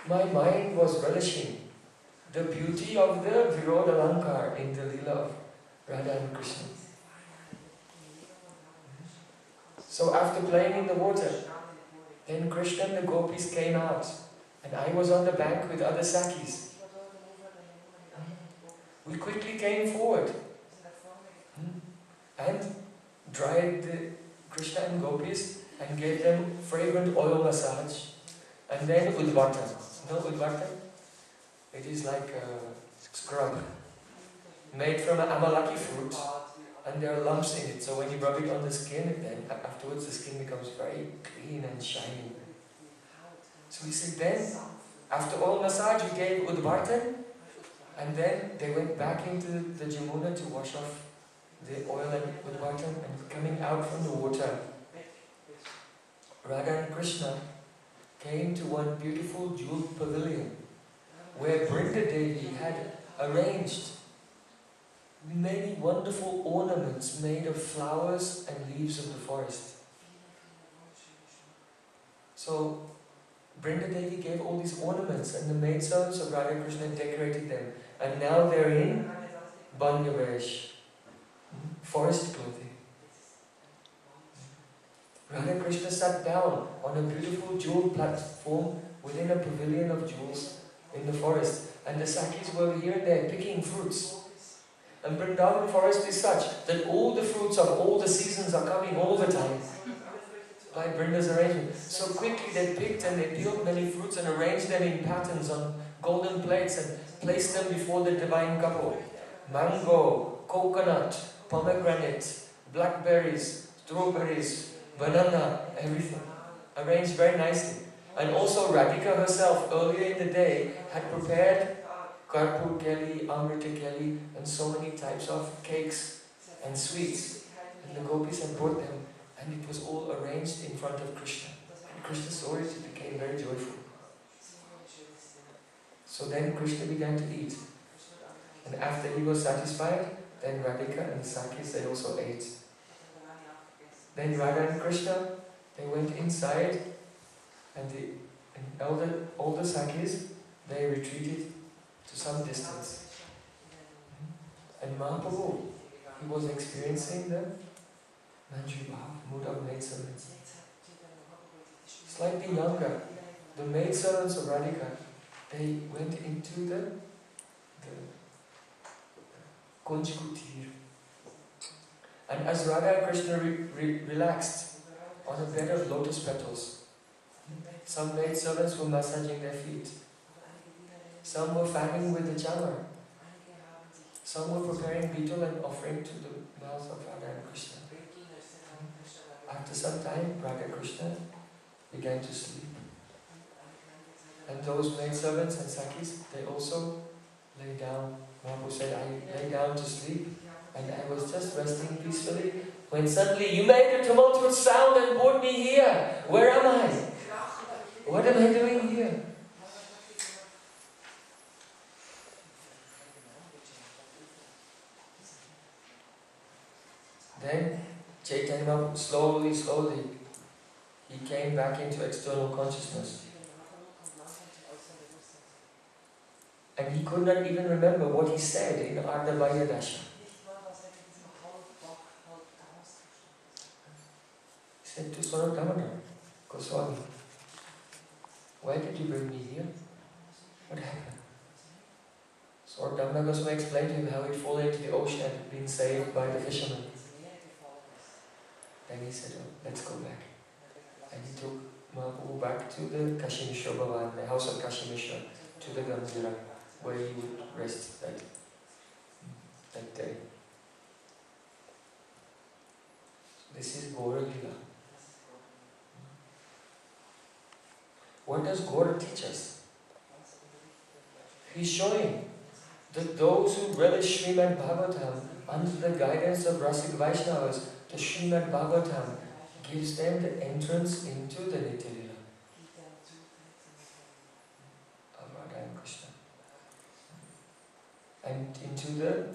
my mind was relishing the beauty of the Viroda Lankar in the Leela of Radha and Krishna. So after playing in the water, then Krishna and the gopis came out, and I was on the bank with other Sakis. We quickly came forward and dried the Krishna and gopis and gave them fragrant oil massage, and then udvartan. You know udvartan? It is like a scrub made from an amalaki fruit. And there are lumps in it, so when you rub it on the skin, then afterwards the skin becomes very clean and shiny. So we said then, after oil massage, we gave udvartan, and then they went back into the Jamuna to wash off the oil and udvartan, and coming out from the water, Radha and Krishna came to one beautiful jeweled pavilion where Brinda Devi had arranged many wonderful ornaments made of flowers and leaves of the forest. So Brinda Devi gave all these ornaments, and the maidservants of Radha Krishna decorated them, and now they're in Banyavesh, forest clothing. Radha Krishna sat down on a beautiful jeweled platform within a pavilion of jewels in the forest, and the Sakis were here and there picking fruits. And Vrindavan forest is such that all the fruits of all the seasons are coming all the time. By Vrinda's arrangement. So quickly they picked and they peeled many fruits and arranged them in patterns on golden plates and placed them before the divine couple. Mango, coconut, pomegranate, blackberries, strawberries, banana, everything. Arranged very nicely. And also Radhika herself earlier in the day had prepared karpur keli, amrita keli and so many types of cakes and sweets. And the gopis had brought them and it was all arranged in front of Krishna. And Krishna saw it and became very joyful. So then Krishna began to eat. And after he was satisfied, then Radhika and the Sakhis, they also ate. Then Radha and Krishna, they went inside and all the Sakhis, they retreated to some distance. And Mahaprabhu, he was experiencing the Manjri Bhav, mood of maidservants. Slightly younger, the maidservants of Radhika, they went into the Kunj Kutir. And as Radha and Krishna relaxed on a bed of lotus petals, some maidservants were massaging their feet. Some were fanning with the chamar. Some were preparing betel and offering to the mouths of Radha and Krishna. After some time, Radha and Krishna began to sleep. And those maidservants and Sakhis, they also lay down. Mahaprabhu said, I lay down to sleep and I was just resting peacefully when suddenly you made a tumultuous sound and brought me here. Where am I? What am I doing here? Then Caitanya Mahaprabhu, slowly, he came back into external consciousness. And he could not even remember what he said in Ardha Dasha. He said to Srila Raghunatha Das Goswami, why did you bring me here? What happened? Srila Raghunatha Das Goswami explained to him how he'd fallen into the ocean and had been saved by the fisherman. Then he said, oh, let's go back. And he took Mahaprabhu back to the Kashimishra Bhavan, the house of Kashimishra, to the Gandhira, where he would rest that day. This is Gaura Lila. What does Gaura teach us? He's showing that those who relish Srimad Bhagavatam under the guidance of Rasik Vaishnavas, the Srimad Bhagavatam gives them the entrance into the Nitya Lila of Radha and Krishna. And into the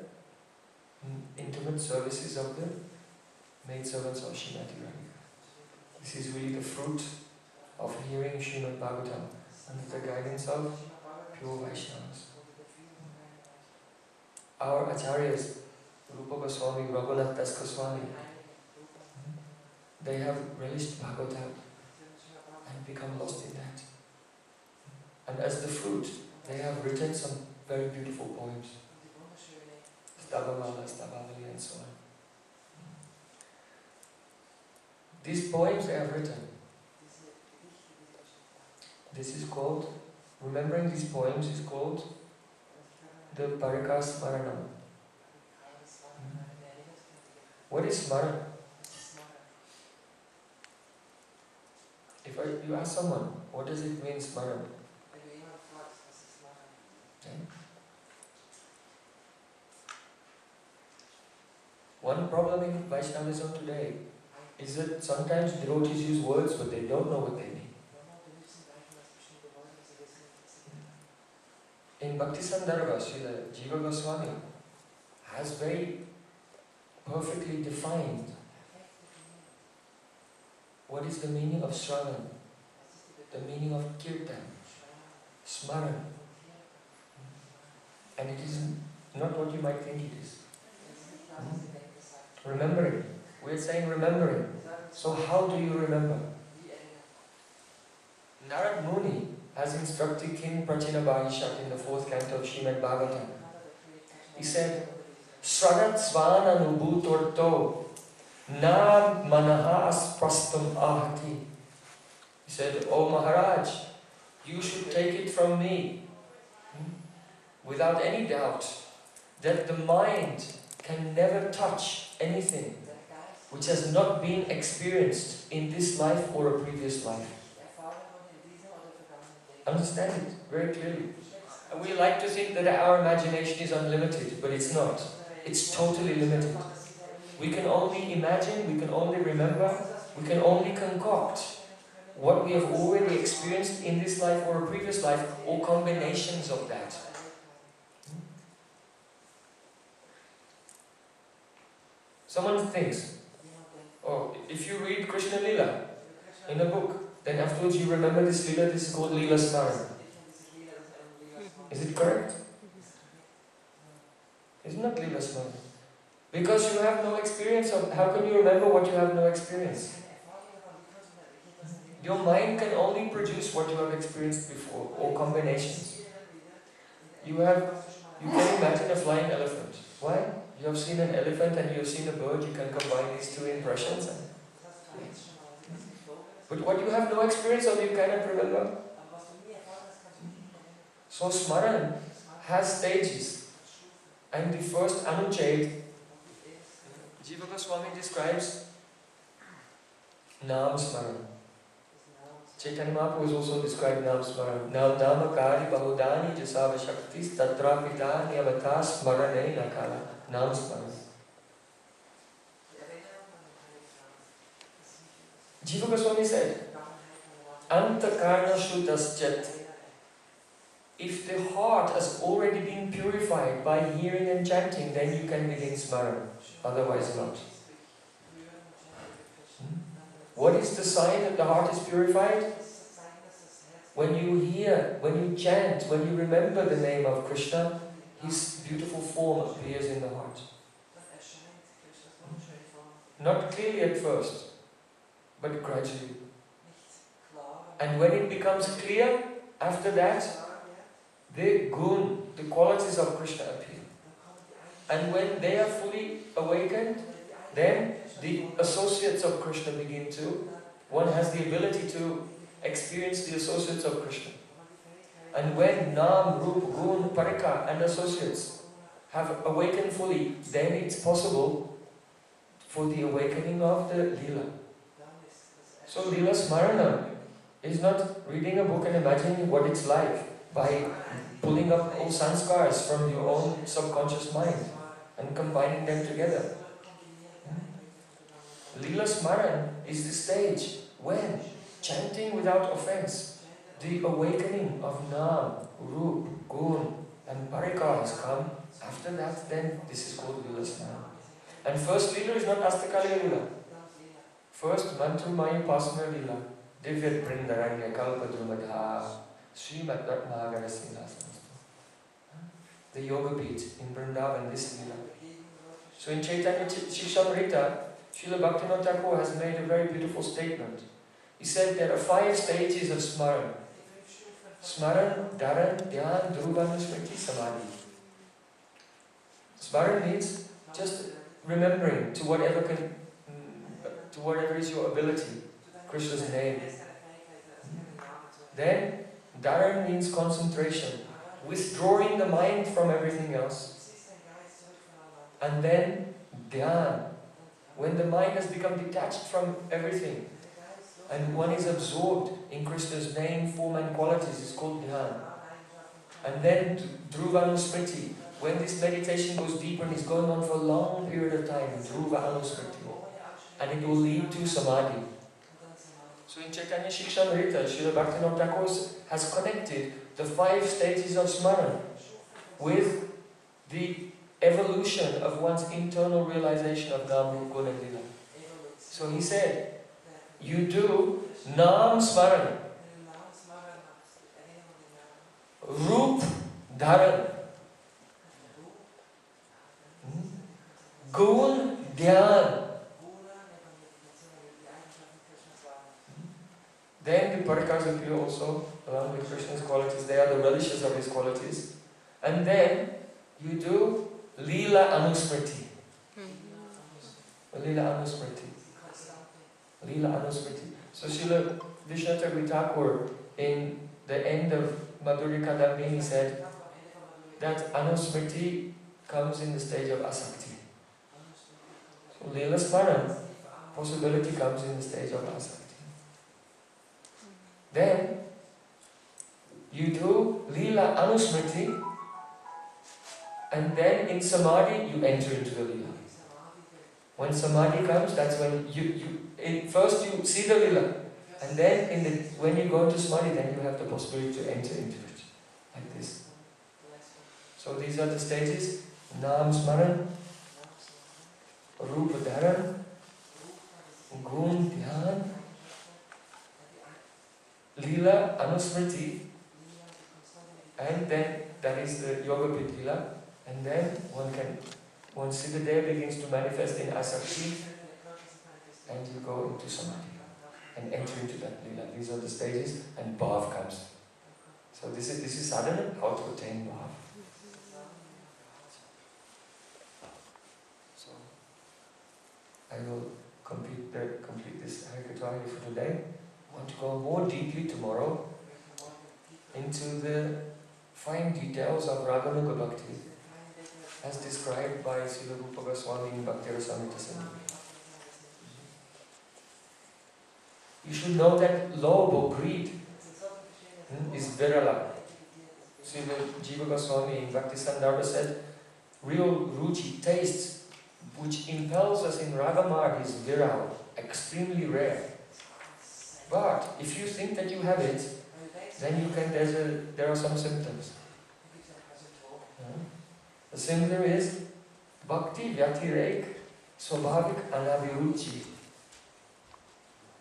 intimate services of the maidservants of Srimati Radhika. This is really the fruit of hearing Srimad Bhagavatam under the guidance of pure Vaishnavas. Our Acharyas, Rupa Goswami, Raghunath Das Goswami, they have relished Bhagavatam and become lost in that. And as the fruit, they have written some very beautiful poems. Stavamala, Stavavali and so on. These poems they have written. This is called, remembering these poems is called the Parika Smaranam. What is smaran? If you ask someone, what does it mean smaran? Okay. One problem in Vaishnavism today is that sometimes devotees use words but they don't know what they mean. In Bhakti Sandarbha, Srila Jiva Goswami has very perfectly defined what is the meaning of Shravan, the meaning of Kirtan, Smaran. And it is not what you might think it is. Remembering. We're saying remembering. So how do you remember? Narad Muni has instructed King Prachina Bahishat in the 4th canto of Srimad Bhagavatam. He said, Sradat svananubhutorto nam manahas prastam ahati. He said, "O Maharaj, you should take it from me, without any doubt, that the mind can never touch anything which has not been experienced in this life or a previous life." Understand it very clearly. And we like to think that our imagination is unlimited, but it's not. It's totally limited. We can only imagine, we can only remember, we can only concoct what we have already experienced in this life or a previous life, or combinations of that. Someone thinks, oh, if you read Krishna Lila in a book, then afterwards you remember this Lila, this is called Lila Smaran. Is it correct? It's not Lila Smaran. Because you have no experience of, how can you remember what you have no experience? Your mind can only produce what you have experienced before, or combinations. You can imagine a flying elephant. Why? You have seen an elephant and you have seen a bird, you can combine these two impressions. But what you have no experience of, you cannot remember. So smaran has stages. And the first anuchad, Jiva Goswami describes Nam Smaran. Caitanya Mahaprabhu is also described Nam Smaran. Nam Namakari Bahudani Jasava Shaktis Tatra Pitani Avata Smarane Nakala. Nam Smaran. Jiva Goswami said, Antakarna Shutaschat. If the heart has already been purified by hearing and chanting, then you can begin Smaran. Otherwise not. What is the sign that the heart is purified? When you hear, when you chant, when you remember the name of Krishna, His beautiful form appears in the heart. Not clearly at first, but gradually. And when it becomes clear, after that, the gun, the qualities of Krishna appear. And when they are fully awakened, then the associates of Krishna begin to, one has the ability to experience the associates of Krishna. And when Nam, Rup, Gun, Parika and associates have awakened fully, then it's possible for the awakening of the Lila. So Lila Smaranam is not reading a book and imagining what it's like by pulling up all sanskars from your own subconscious mind and combining them together. Lila Smaran is the stage when, chanting without offense, the awakening of Nam, Rup, Gun and Parika has come. After that, then this is called Lila Smaran. And first Lila is not Astakali Lila. First Mantrumaya Pasma Lila, Divya Brindaranya Kalpadrumadha, Srimad Ratnagara Singhasan. The Yoga Beat in Vrindavan, this Lila. So in Caitanya Shikshamrita, Srila Bhaktivinoda Thakur has made a very beautiful statement. He said there are 5 stages of Smaran. Smaran, Dharan, Dhyan, Dhruva, Smriti, Samadhi. Smaran means just remembering to whatever is your ability, Krishna's name. Then, Dharan means concentration, withdrawing the mind from everything else. And then, Dhyan, when the mind has become detached from everything, and one is absorbed in Krishna's name, form and qualities, is called Dhyan. And then Dhruvanusmriti, when this meditation goes deeper and is going on for a long period of time, Dhruvanusmriti, and it will lead to Samadhi. So in Caitanya Shikshamrita, Srila Bhaktivinoda Thakur has connected the 5 stages of Smaran with the evolution of one's internal realization of Nam, Rup, Gun and Lila. So he said, you do Nam Smaran, Rup Dharan, Gun Dhyan. Then the Parikas appear also, along with Krishna's qualities. They are the relishes of his qualities. And then you do Lila Anusmriti. Lila Anusmriti. Lila Anusmriti. So Srila Vishnu Thakur in the end of Madhurika Kadambini said that Anusmriti comes in the stage of asakti. So Lila Smaranam, possibility comes in the stage of asakti. Then you do Lila Anusmriti, and then in Samadhi you enter into the Lila. When Samadhi comes, that's when first you see the Lila, and then when you go into Samadhi, then you have the possibility to enter into it, like this. So these are the stages: Nam Smaran, Rupa Dharan, Gun Dhyan, Lila Anusmriti, and then that is the Yoga Pit Lila, and then once the day begins to manifest in asakti, and you go into Samadhi and enter into that Lila. These are the stages, and Bhav comes. So this is sadhana, how to attain Bhav. So I will complete this Harikatha for today. I want to go more deeply tomorrow into the fine details of raganuga-bhakti as described by Srila Rupa Goswami in Bhakti Rasamrita Sindhu. You should know that love or greed is virala. Srila Jiva Goswami in Bhakti Sandarbha said, real ruchi, taste, which impels us in ragamar is viral, extremely rare. But if you think that you have it, then there are some symptoms. The symptom is bhakti vyatirek swabhavik anaviruchi,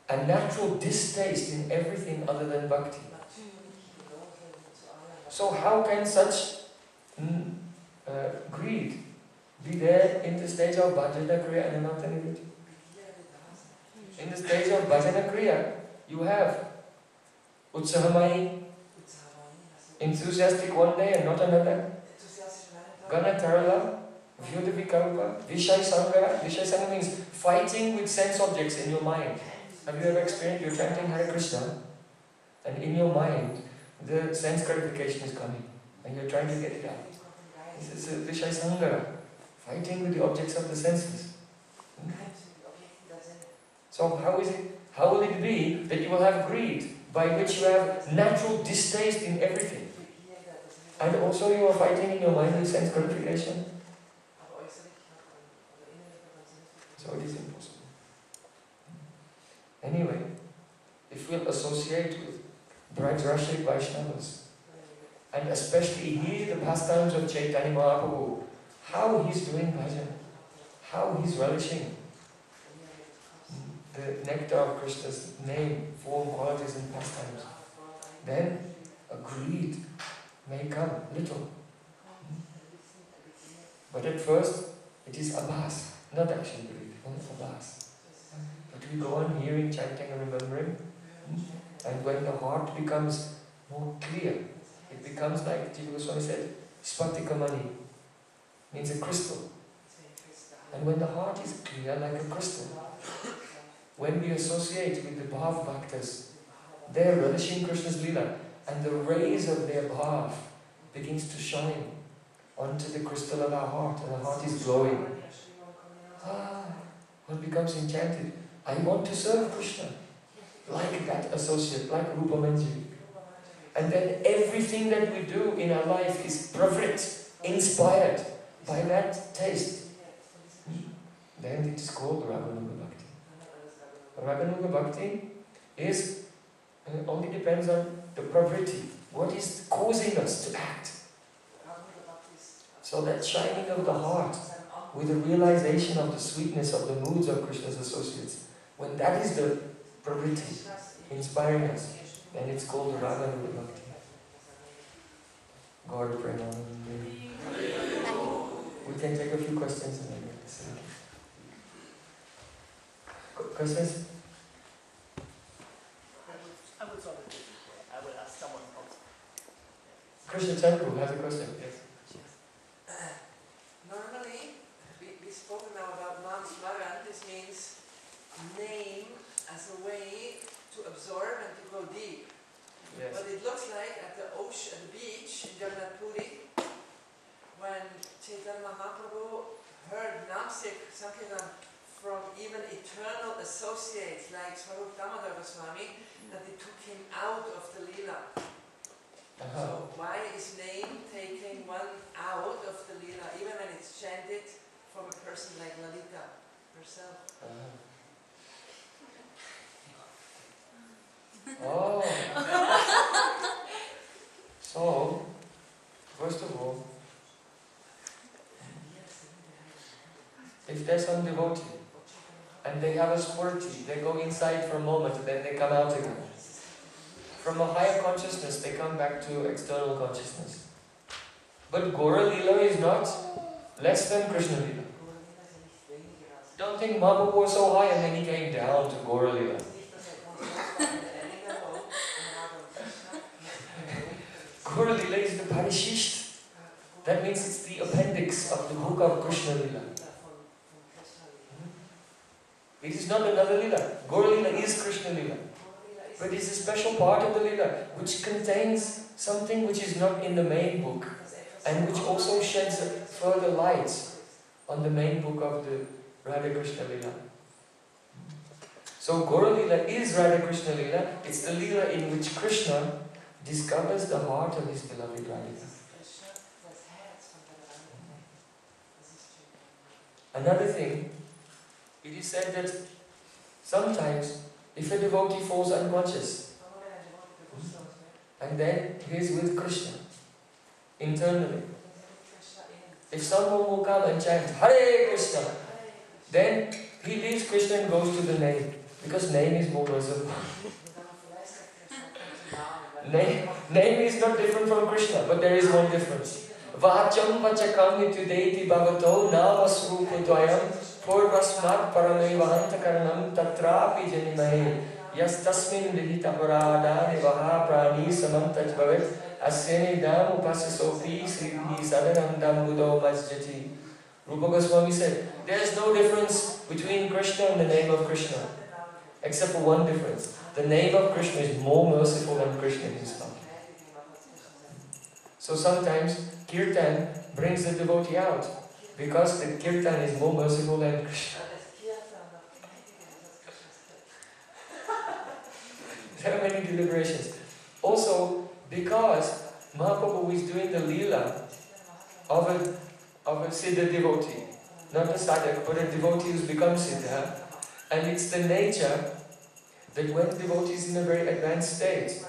a natural distaste in everything other than bhakti. So how can such greed be there in the stage of bhajana kriya and anantaniviti? In the stage of bhajana kriya, you have utsahamai, enthusiastic one day and not another. Ganatarala, vyudavikalpa, vishai sangha. Vishai sangha means fighting with sense objects in your mind. Have you ever experienced you're chanting Hare Krishna and in your mind the sense gratification is coming and you're trying to get it out? This is vishai sangha, fighting with the objects of the senses. So how will it be that you will have greed by which you have natural distaste in everything? And also you are fighting in your mind with sense gratification. So it is impossible. Anyway, if we'll associate with Braj-Rashik Vaishnavas, and especially hear the pastimes of Caitanya Mahaprabhu, how he's doing bhajan, how he's relishing the nectar of Krishna's name, form, qualities and pastimes, then a greed may come, little. But at first, it is abhas, not actually greed, only abhas. But we go on hearing, chanting and remembering, and when the heart becomes more clear, it becomes like Jiva Goswami said, spatika mani, means a crystal. And when the heart is clear like a crystal, when we associate with the Bhav Bhaktas, they are relishing Krishna's Leela, and the rays of their Bhav begins to shine onto the crystal of our heart, and the heart is glowing. One becomes enchanted. I want to serve Krishna, like that associate, like Rupa Manjari. And then everything that we do in our life is pravrit, inspired by that taste. Then it is called raganuga-bhakti. Raganuga-bhakti is only depends on the pravriti, what is causing us to act. So that shining of the heart with the realization of the sweetness of the moods of Krishna's associates, when that is the pravriti inspiring us, then it's called raganuga-bhakti. God Prem We can take a few questions and then questions? I will ask someone else. Krishna Chandru has a question. Yes. name as a way to absorb and to go deep. Yes. But it looks like at the ocean, at the beach in Jagannath Puri, when Caitanya Mahaprabhu heard Namsik Sankirtan from even eternal associates like Swarup Damodar Goswami, that they took him out of the Leela. So why is name taking one out of the Leela, even when it's chanted from a person like Lalita herself? Oh. So, first of all, if there's some devotee and they have a squirty, they go inside for a moment and then they come out again. From a higher consciousness, they come back to external consciousness. But Gaura Leela is not less than Krishna Leela. Don't think Mahaprabhu was so high and then he came down to Gaura Leela. Gaura Leela is the Parishisht. That means it's the appendix of the book of Krishna Leela. It is not another Leela. Gaura Leela is Krishna Leela. But it's a special part of the Leela which contains something which is not in the main book and which also sheds further light on the main book of the Radha Krishna Leela. So Gaura Leela is Radha Krishna Leela. It's the Leela in which Krishna discovers the heart of his beloved Radhika. Another thing, it is said that sometimes if a devotee falls unconscious and then he is with Krishna internally, if someone will come and chant Hare Krishna, then he leaves Krishna and goes to the name, because name is more merciful. Name is not different from Krishna, but there is one difference. Vacham vachakam nitudeti bhavato namasrupa dvayam purvasmat paramevahanta karanam tatrapi janimahe yas tasmin vihita parada nivaha prani samantaj bhavet asyane dam upasasopi srihi sadanam dam buddho masjati. Rupa Goswami said, there is no difference between Krishna and the name of Krishna, except for one difference. The name of Krishna is more merciful than Krishna himself. So sometimes Kirtan brings the devotee out, because the Kirtan is more merciful than Krishna. There are many deliberations. Also, because Mahaprabhu is doing the Leela of a Siddha devotee, not a sadhak, but a devotee who's become Siddha, and it's the nature that when the devotee is in a very advanced state,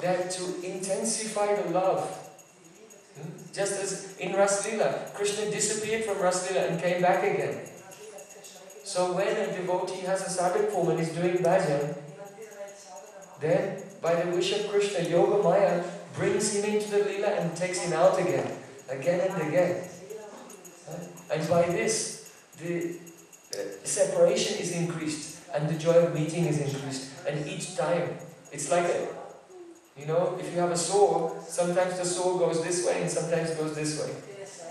they have to intensify the love. Just as in Ras Leela, Krishna disappeared from Ras Leela and came back again. So when a devotee has a sadhak form and is doing bhajan, then by the wish of Krishna, Yoga Maya brings him into the Leela and takes him out again and again. And by this, the separation is increased and the joy of meeting is increased. And each time, it's like if you have a saw, sometimes the saw goes this way and sometimes goes this way.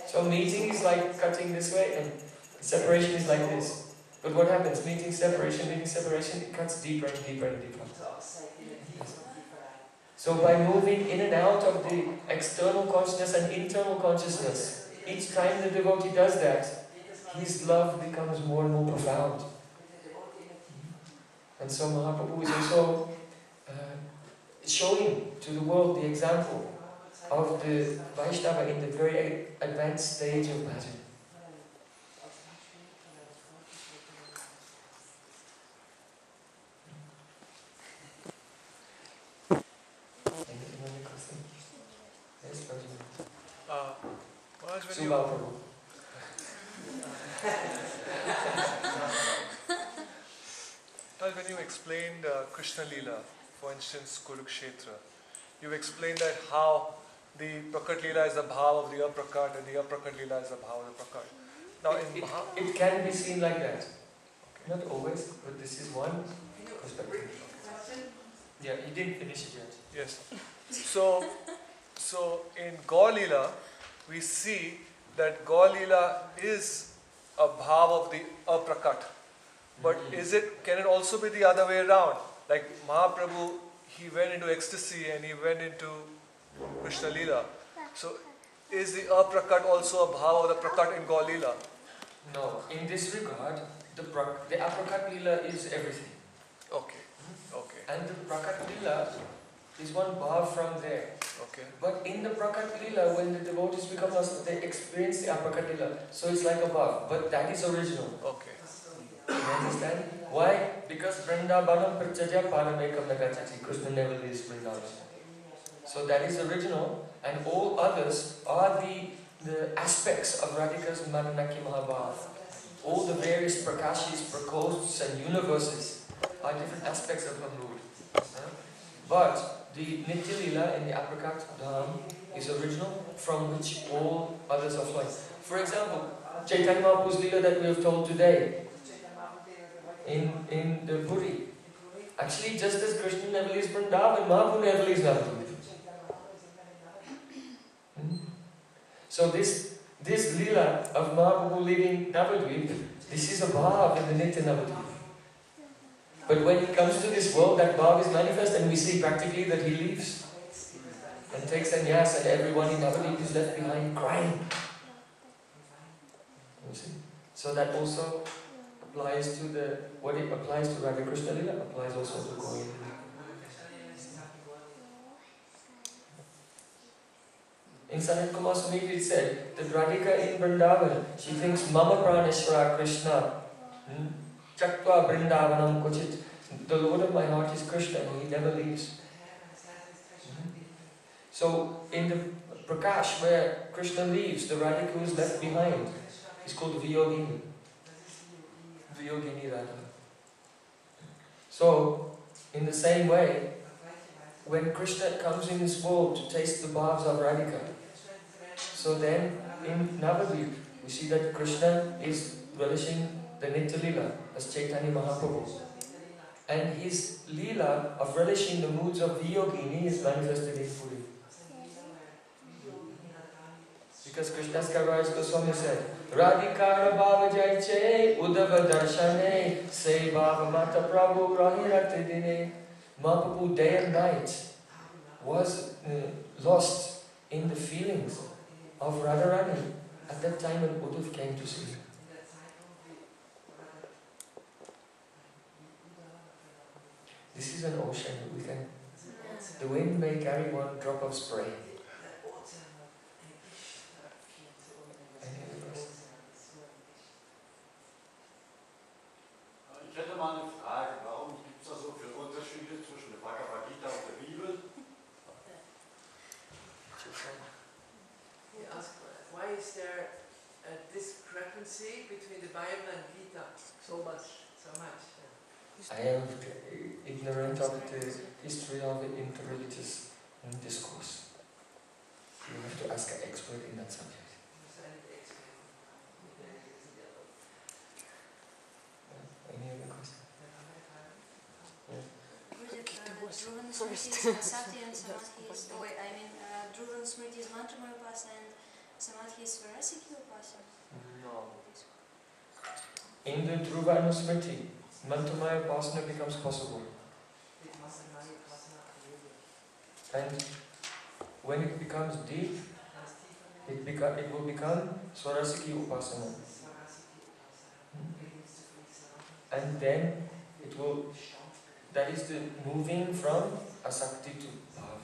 So meeting is like cutting this way and separation is like this. But what happens? Meeting, separation, it cuts deeper and deeper and deeper. So by moving in and out of the external consciousness and internal consciousness, each time the devotee does that, his love becomes more and more profound. And so Mahaprabhu is also showing to the world the example of the Vaishnava in the very advanced stage of bhajan. When you explained Krishna Leela, for instance, Kurukshetra, you explained that how the Prakat Leela is the bhav of the Aprakat and the Aprakat Leela is the bhav of the Prakat. Now, it can be seen like that. Not always, but this is one perspective. Yeah, you didn't finish it yet. Yes. So in Gaur Leela, we see that Gaur Leela is a bhav of the Aprakat. But can it also be the other way around? Like Mahaprabhu, he went into ecstasy and he went into Krishna Leela. So is the aprakat also a bhava of the prakat in Gaur Leela? No, in this regard, the aprakat Leela is everything. Okay. Okay. And the prakat Leela is one bhav from there. Okay. But in the prakat Leela, when the devotees become lost, they experience the aprakat Leela. So it's like a bhav, but that is original. Okay. You understand? Why? Because Vrindavanam Prachaja Paramekam Nagachati. Krishna never leaves Vrindavan. So that is original, and all others are the aspects of Radhika's Madanaki Mahabhav. All the various prakashis, prakosts and universes are different aspects of her mood. But the Nitya Leela in the Aprakat Dham is original, from which all others are flowing. For example, Caitanya Mahaprabhu's Leela that we have told today, in the Puri. Actually, just as Krishna never leaves Vrindavan, Mahaprabhu never leaves Navadvip. So this Leela of Mahaprabhu leaving Navadvip, this is a bhav in the Nitya Navadvip. But when he comes to this world, that bhav is manifest, and we see practically that he leaves and takes sannyas, and everyone in Navadvip is left behind crying. You see? So that also applies to what it applies to Radha Krishna Leela applies also to Gaur Leela. In Sanat Kumar Smriti it said that Radhika in Vrindavan, she thinks Mama Praneshwara Krishna, Chaktva Vrindavanam Kochit, the Lord of my heart is Krishna, and he never leaves. So in the Prakash where Krishna leaves, the Radhika who is left behind is called Viyogini. Viyogini Radha. So, in the same way, when Krishna comes in this world to taste the bhavs of Radhika, so then in Navadvip, we see that Krishna is relishing the Nitya Leela as Caitanya Mahaprabhu. And his Leela of relishing the moods of Viyogini is manifested in Puri. Because Krishnadas Kaviraj Goswami said, Radhikara Bhava Jaiche Uddhava Darshane Se Bhava Mata Prabhu Rahirati Dine. Mahaprabhu day and night was lost in the feelings of Radharani at that time when Uddhav came to see him. This is an ocean. The wind may carry one drop of spray. Ich hätte mal eine Frage, warum gibt es da so viele Unterschiede zwischen der Bhagavad Gita und der Bibel? He asked, why is there a discrepancy between the Bible and Gita? So much. So much. I am ignorant of the history of the interreligious discourse. You have to ask an expert in that subject. Any other question? Dhruvan Smriti is Sati and Samadhi is... Oh wait, I mean Dhruvan Smriti is Mantamaya Upasana and Samadhi is Svarasiki Upasana? No. In the Dhruva Smriti, Mantamaya Upasana becomes possible. And when it becomes deep, it will become Swarasiki Upasana. And then it will, that is the moving from Asakti to Bhav.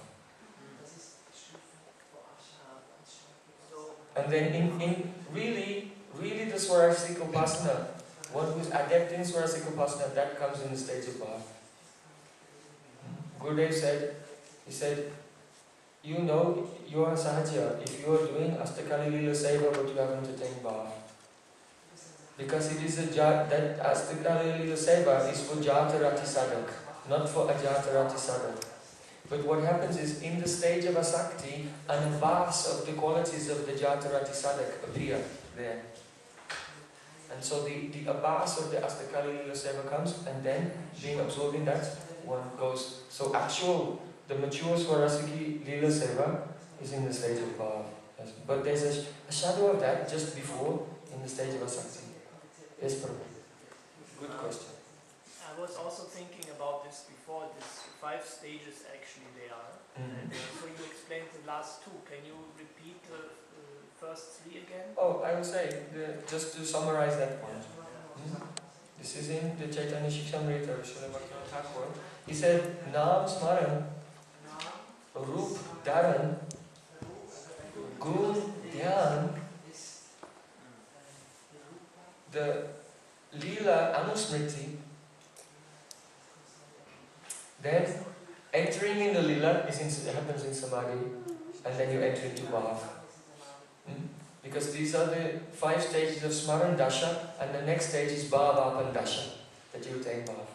And then in really the Swarasiki Upasana, one who is adept in Swarasiki Upasana, that comes in the stage of Bhav. Gurudev said, he said, you know you are Sahaja if you are doing Astakali Lila Seva but you haven't attained Bhav. Because it is that Astakali Lila Seva is for Jatarati Sadak, not for Ajatarati Sadak. But what happens is, in the stage of Asakti, an avas of the qualities of the Jatarati Sadak appear there. And so the avas of the Astakali Lila Seva comes, and then, being absorbed in that, one goes. So the mature Swarasiki Lila Seva is in the stage of Bhav. Yes. But there's a shadow of that just before, in the stage of Asakti. Yes, Prabhu. Good question. I was also thinking about this before, these 5 stages actually they are. And so you explained the last 2. Can you repeat the first 3 again? Oh, I would say, just to summarize that point. This is in the Caitanya Shikshamrita of Srila Raghunatha Das Goswami. He said, Nam Smaran, Rup Dharan, Gun Dhyan, the Leela Anusmriti, then entering in the Leela happens in Samadhi, and then you enter into Bhav. Because these are the 5 stages of Smaran Dasha, and the next stage is Bhav Apan Dasha, that you attain Bhav.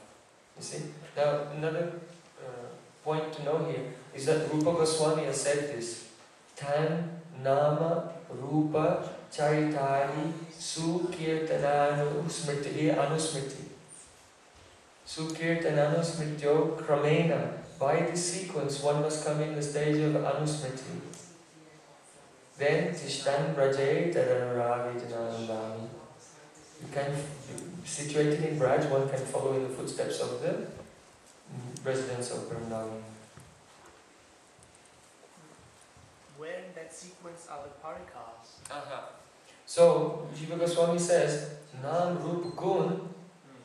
You see? Now, another point to know here is that Rupa Goswami has said this. Tan Nama Rupa Charitari Sukirtananu Smriti Anusmriti. Sukirtananu Smrityo Kramena. By this sequence, one must come in the stage of Anusmriti. Then Tishtan Braje Tadanaravi Jananandami. You can, situated in Braj, one can follow in the footsteps of the residents of Vrindavan. Where in that sequence are the parikas? So, Jiva Goswami says, Nam Rup Gun,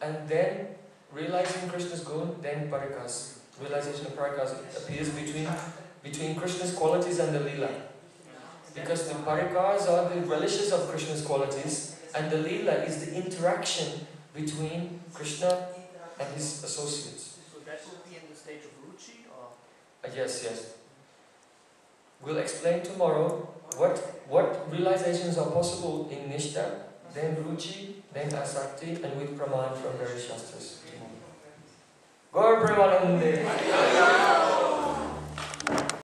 and then realizing Krishna's Gun, then parikas. Realization of parikas appears between Krishna's qualities and the Leela. Because the parikas are the relishes of Krishna's qualities, and the Leela is the interaction between Krishna and his associates. So that would be in the stage of Ruchi, or? Yes. We'll explain tomorrow what realizations are possible in nistha, then ruchi, then asakti, and with praman from various shastras. Gaur Premanande!